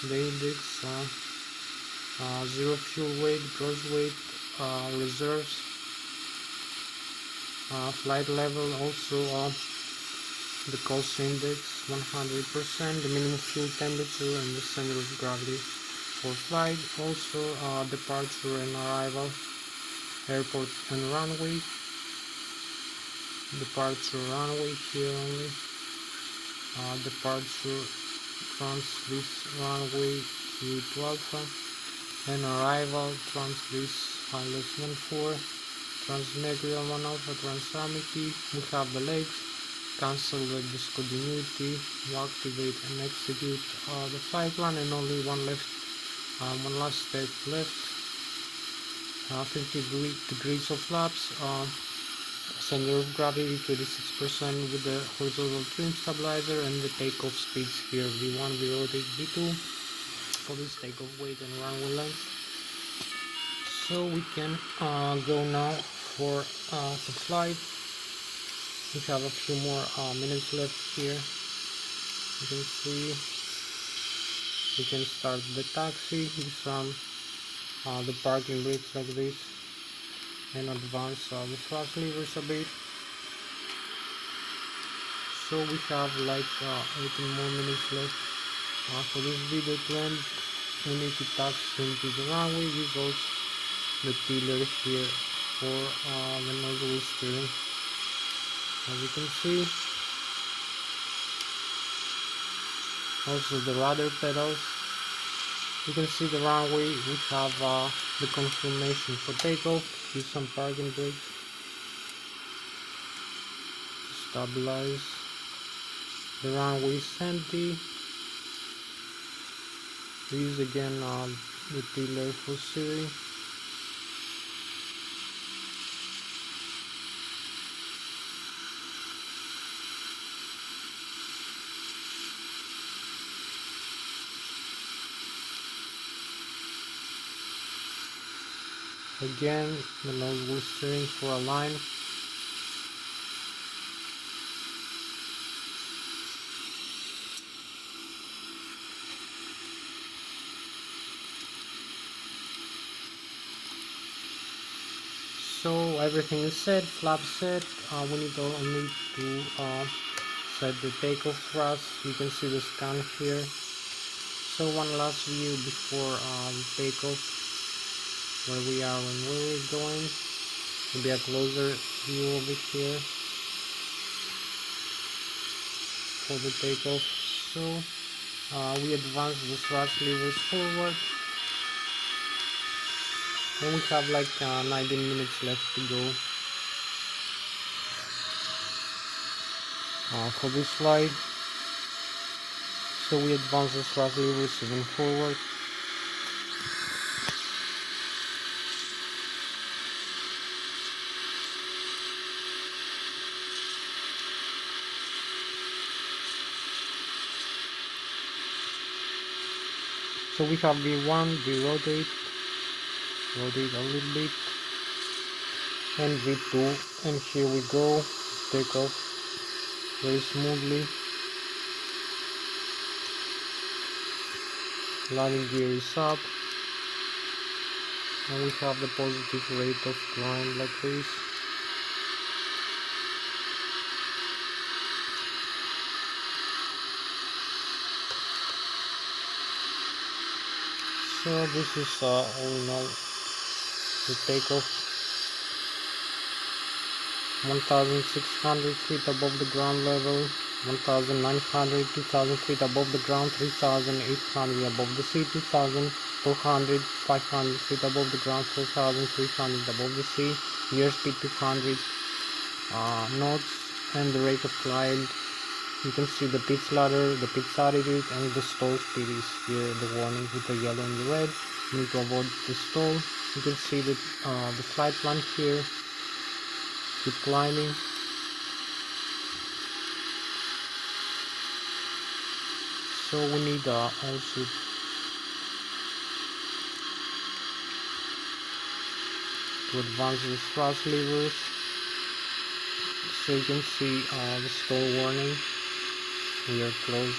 the index, zero fuel weight, gross weight, reserves, flight level, also the cost index 100%, the minimum fuel temperature, and the center of gravity for flight. Also departure and arrival, airport and runway. Departure runway here only. Departure transverse runway Q12, and arrival transverse -4, transmegrial 1 alpha, transamity. We have the legs. Cancel the discontinuity, activate and execute the flight plan, and only one last step left. 50 degrees of flaps, center of gravity 26% with the horizontal trim stabilizer, and the takeoff speeds here V1, V0, V2 for this takeoff weight and runway length. So we can go now for the flight. We have a few more minutes left here. You can see we can start the taxi with some the parking brakes like this, and advance the thrust levers a bit. So we have like 18 more minutes left for this video to end. We need to taxi into the runway. This is the tiller here for the nozzle steering. As you can see, also the rudder pedals. You can see the runway. We have the confirmation for takeoff. Use some parking brakes to stabilize. The runway is empty. Use again the tiller for steering. Again, the nozzle steering for a line. So everything is set, flap set. We need only to set the takeoff thrust. You can see the scan here. So one last view before the takeoff, where we are and where we're going. Maybe a closer view of it here for the takeoff. So we advance the thrust levers forward, and we have like 19 minutes left to go. for this flight. So we advance the thrust levers even forward. So we have V1, we rotate a little bit, and V2, and here we go, take off very smoothly. Landing gear is up, and we have the positive rate of climb like this. So this is all in all the takeoff. 1,600 feet above the ground level, 1,900, 2,000 feet above the ground, 3,800 above the sea, 2,400, 500 feet above the ground, 4,300 above the sea, airspeed 200 knots, and the rate of climb. You can see the pitch ladder, the pitch altitude, and the stall speed is here, the warning with the yellow and the red. You need to avoid the stall. You can see the flight plan here. Keep climbing. So we need also to advance the thrust levers. So you can see the stall warning. We are close,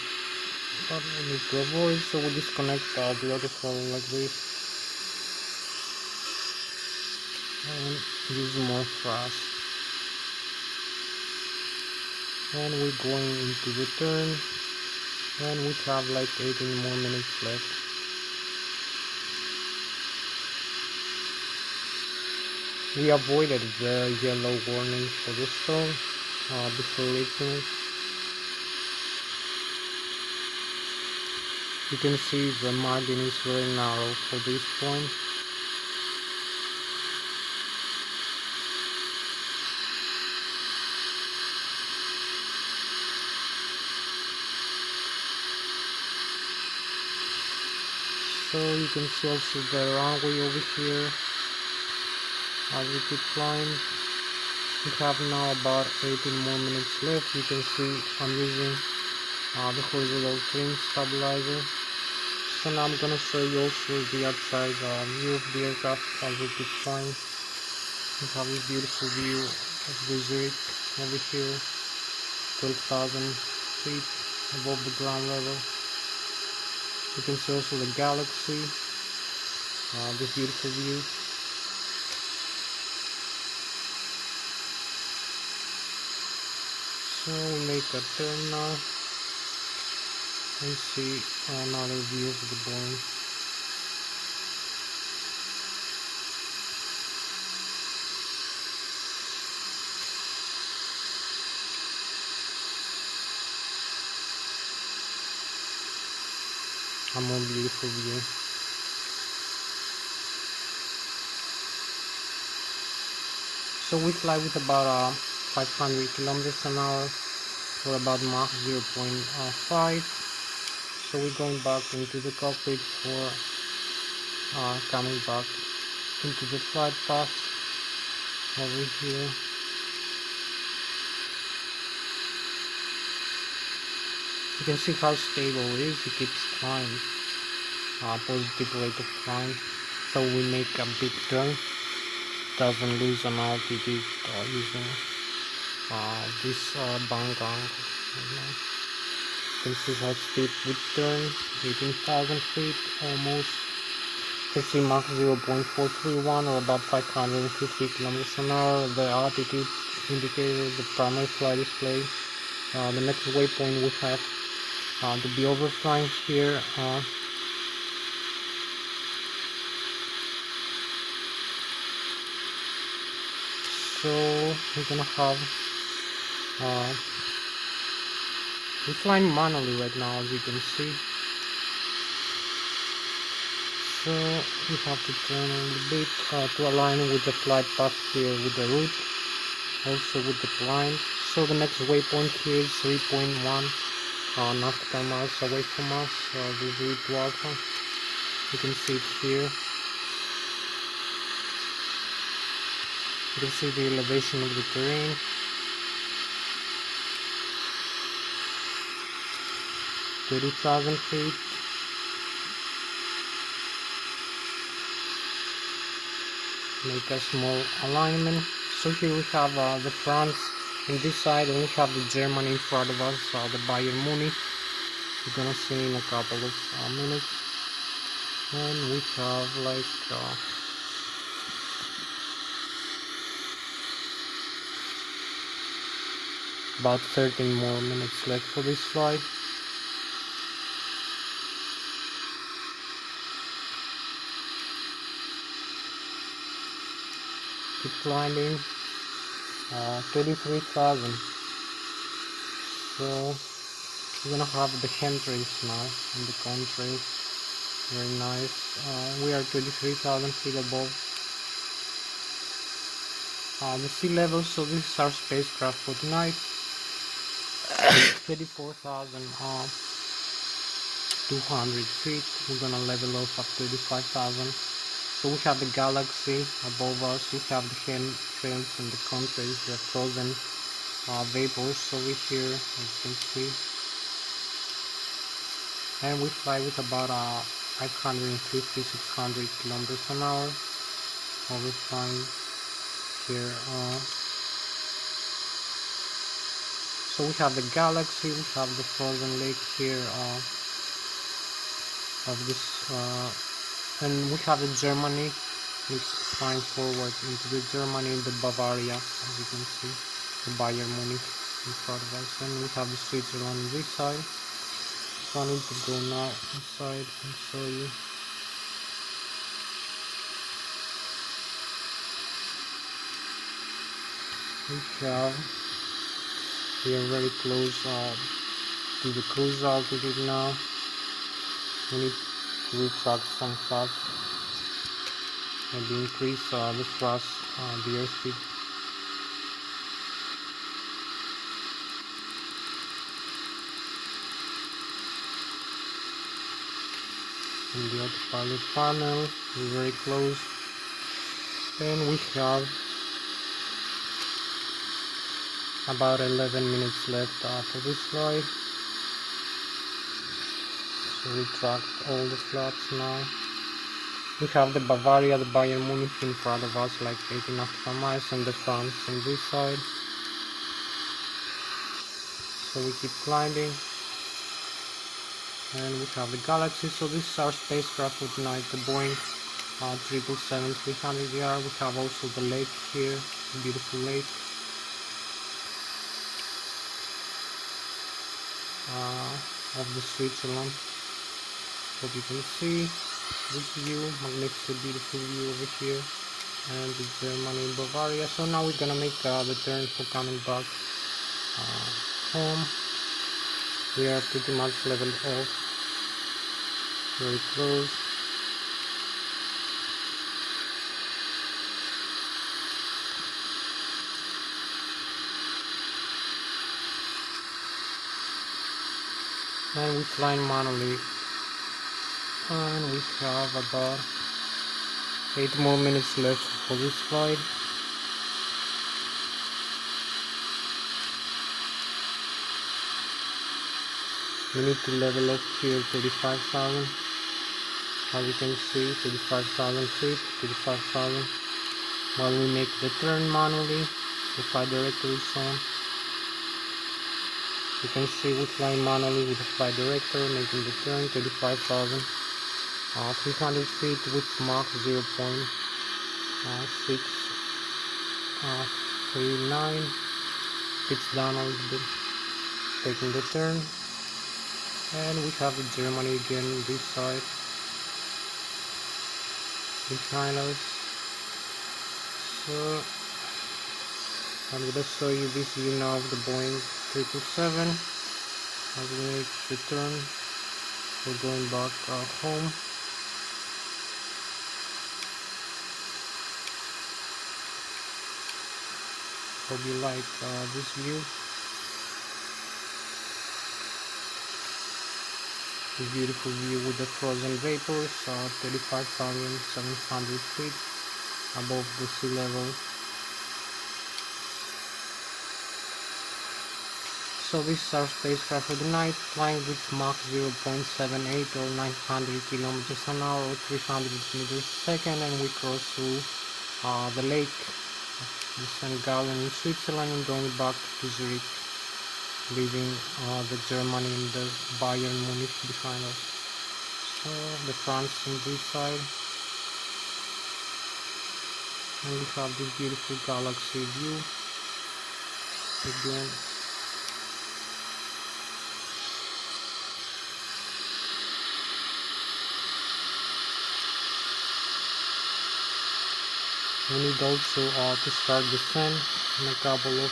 but we need to avoid. So we disconnect the autothrottle like this and use more thrust. And we're going into the turn, and we have like 18 more minutes left. We avoided the yellow warning for the stall before reaching it. You can see the margin is very narrow for this point. So you can see also the runway over here as we keep flying. We have now about 18 more minutes left. You can see I'm using the horizontal trim stabilizer. So now I'm gonna show you also the outside view of the aircraft as we keep flying. We have this beautiful view of the Zurich over here, 12,000 feet above the ground level. You can see also the galaxy, this beautiful view. So we make a turn now and see another view of the Boeing. A more beautiful view. So we fly with about 500 kilometers an hour for about Mach 0.5. So we're going back into the cockpit for coming back into the flight path over here. You can see how stable it is. It keeps climbing, positive rate of climb. So we make a big turn, doesn't lose an altitude using this bank angle. You can see how steep we turn, 18,000 feet almost. You can see Mach 0.431 or about 550 kilometers an hour. The altitude indicator, the primary flight display. The next waypoint we have to be overflying here. So we're gonna have we're flying manually right now, as you can see. So we have to turn a little bit to align with the flight path here with the route, also with the climb. So the next waypoint here is 3.1 nautical miles away from us. This is route to Alpha. You can see it here. You can see the elevation of the terrain. (30,000 feet). Make a small alignment. So here we have the France in this side, and we have the Germany in front of us, the Bayern Munich. We're gonna see in a couple of minutes. And we have like about 13 more minutes left for this flight. Keep climbing. 33,000. So we're gonna have the entrance now in the country. Very nice. We are 23,000 feet above the sea level. So this is our spacecraft for tonight. 34,200 feet. We're gonna level off at 35,000. So we have the galaxy above us. We have the chemtrails in the countries, the frozen vapors over here, as you can see. And we fly with about 550-600 kilometers an hour. We're flying here. So we have the galaxy, we have the frozen lake here of this, and we have the Germany. It's flying forward into the Germany, the Bavaria, as you can see, the Bayern Munich in front of us, and we have the Switzerland on this side. So I need to go now inside and show you. We are very close to the cruise altitude now. We need to retract some flaps, maybe increase the thrust, the airspeed. In the autopilot panel, we're very close, and we have about 11 minutes left for this flight. So retract all the flaps now. We have the Bavaria, the Bayern Munich in front of us, like 80 nautical miles, and the France on this side. So we keep climbing, and we have the galaxy. So this is our spacecraft for tonight, the Boeing 777-300ER. We have also the lake here, a beautiful lake. Of the Switzerland. Hope you can see this view, magnificent, beautiful view over here, and the Germany and Bavaria. So now we're gonna make the turn for coming back home. We are pretty much leveled off, very close. And we fly manually, and we have about 8 more minutes left for this flight. We need to level up here 35,000. As you can see, 35,000 feet, 35,000. While we make the turn manually, the flight director is on. You can see we fly manually with the flight director, making the turn 35,000, 300 feet with Mach 0.639. It's down a little bit, taking the turn, and we have the Germany again this side behind us. So I'm gonna show you this view now of the Boeing 777 as we make the turn. We're going back home. Hope you like this view. This beautiful view with the frozen vapors, 35,700 feet above the sea level. So this is our spacecraft for the night, flying with Mach 0.78 or 900 kilometers an hour or 300 meters a second, and we cross through the lake, the St. Gallen in Switzerland, and going back to Zurich, leaving the Germany and the Bayern Munich behind us. So the France on this side, and we have this beautiful galaxy view again. We need also to start descent in a couple of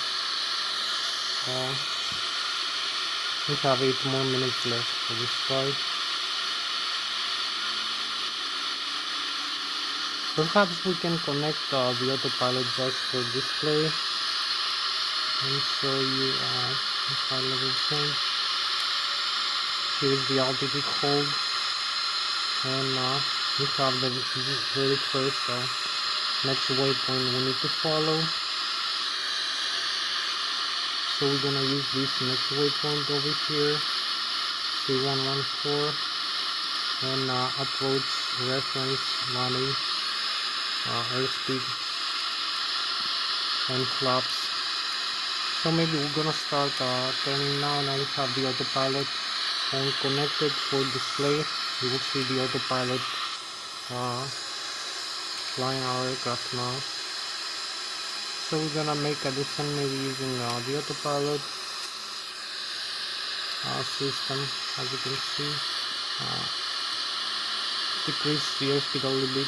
we have 8 more minutes left for this flight. Perhaps we can connect the autopilot just for display and show you high level change. Here is the altitude hold, and we have the very first next waypoint we need to follow. So we're gonna use this next waypoint over here, C114, and approach reference landing, airspeed and flaps. So maybe we're gonna start turning now. Now we have the autopilot on connected for display. You will see the autopilot flying our aircraft now. So we're gonna make a descent maybe using the autopilot system. As you can see, decrease the airspeed a little bit,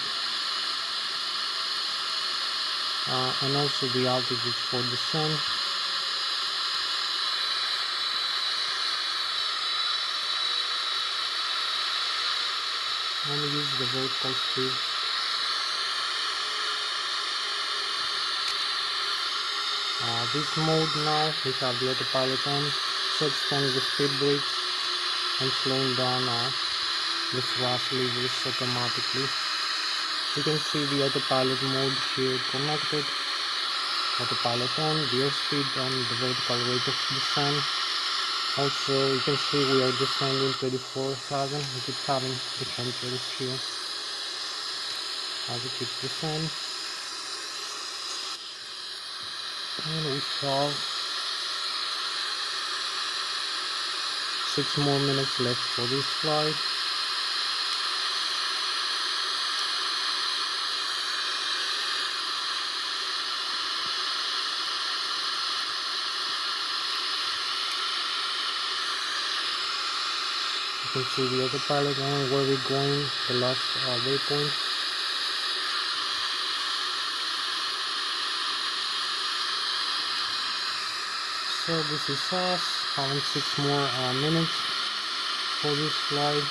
and also the altitude for descent. And use the vertical speed. This mode now, we have the autopilot on, so extends the speed brakes and slowing down the thrust levers automatically. You can see the autopilot mode here connected, autopilot on, the airspeed on, the vertical rate of descent. Also, you can see we are descending 34,000, we keep having the temperatures here as we keep descending. And we have 6 more minutes left for this flight. You can see the autopilot and where we're going, the last waypoint. So this is us, having 6 more minutes for this flight.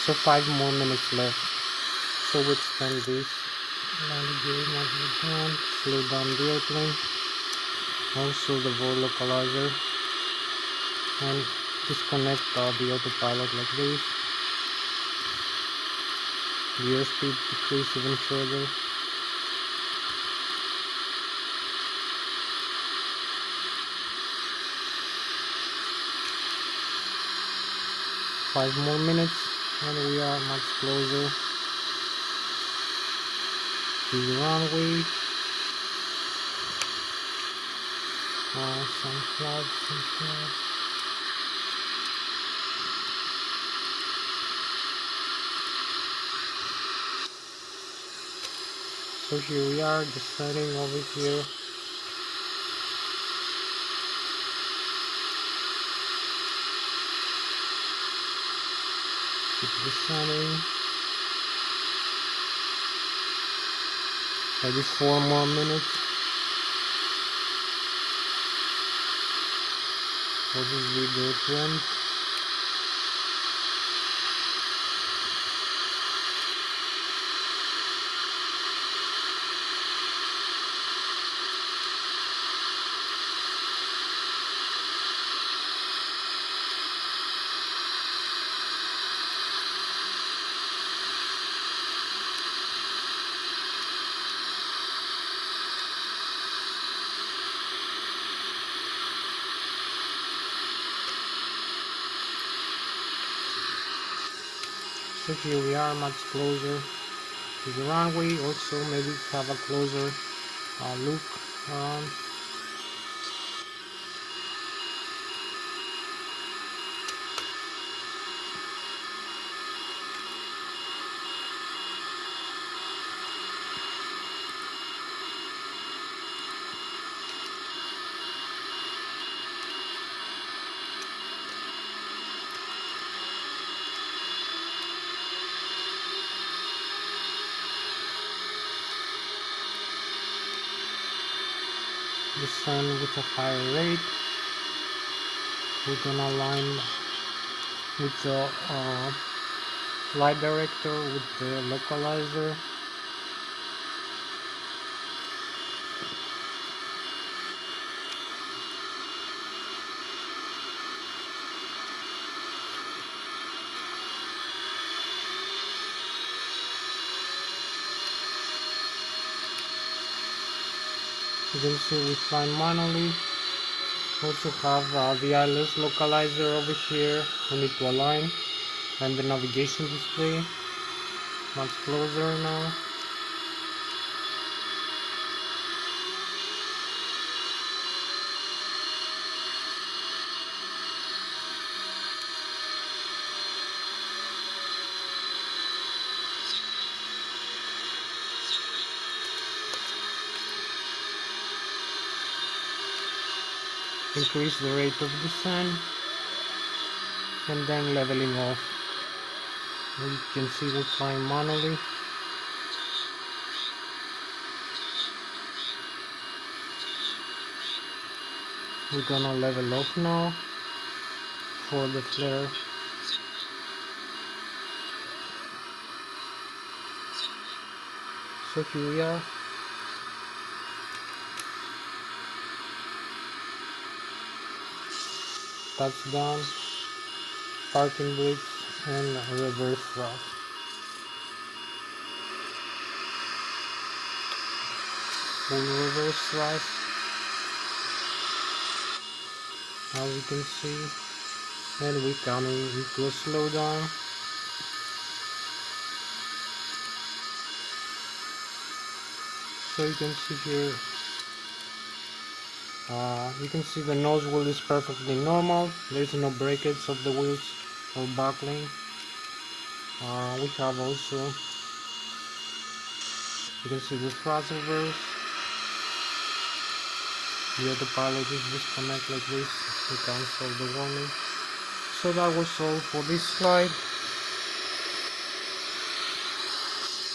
So 5 more minutes left. So we extend this, navigate down, slow down the airplane. Also the VOR localizer, and disconnect the autopilot like this. The airspeed decrease even further. Five more minutes and we are much closer to the runway. Some clouds. So here we are descending over here. Keep descending. Maybe 4 more minutes. For this video to end. So here we are, much closer to the runway. Also maybe have a closer look around. Descend with a higher rate. We're gonna align with the flight director, with the localizer. You can see we fly manually. Also have the Lszh localizer over here. We need to align, and the navigation display much closer now. Increase the rate of descent, and then leveling off. You can see we're flying manually. We're gonna level off now for the flare. So here we are. Touchdown, parking brakes, and reverse thrust. Full reverse thrust, as you can see, and we're coming into a slowdown. So you can see here, you can see the nose wheel is perfectly normal. There's no breakage of the wheels or buckling. We have also, you can see the thrust reverse. The autopilot is disconnect like this. We cancel the warning. So that was all for this slide.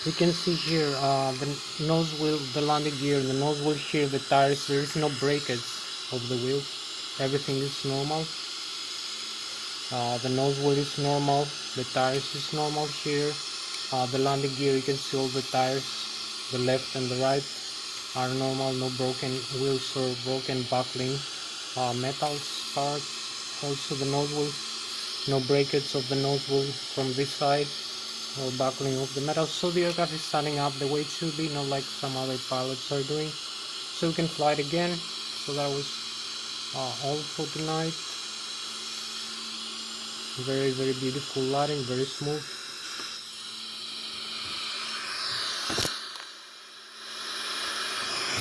You can see here the nose wheel, the landing gear, the nose wheel here, the tires. There is no breakage of the wheels. Everything is normal. The nose wheel is normal. The tires is normal here. The landing gear, you can see all the tires, the left and the right are normal. No broken wheels or broken buckling metals parts. Also the nose wheel, no breakage of the nose wheel from this side or buckling of the metal. So the aircraft is standing up the way it should be, not like some other pilots are doing. So we can fly it again. So that was all for tonight. Very, very beautiful lighting, very smooth.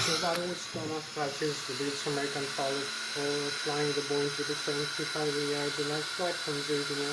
So that was Hatsios, the British American pilot, for flying the Boeing 737 the next flight from 0 to 1.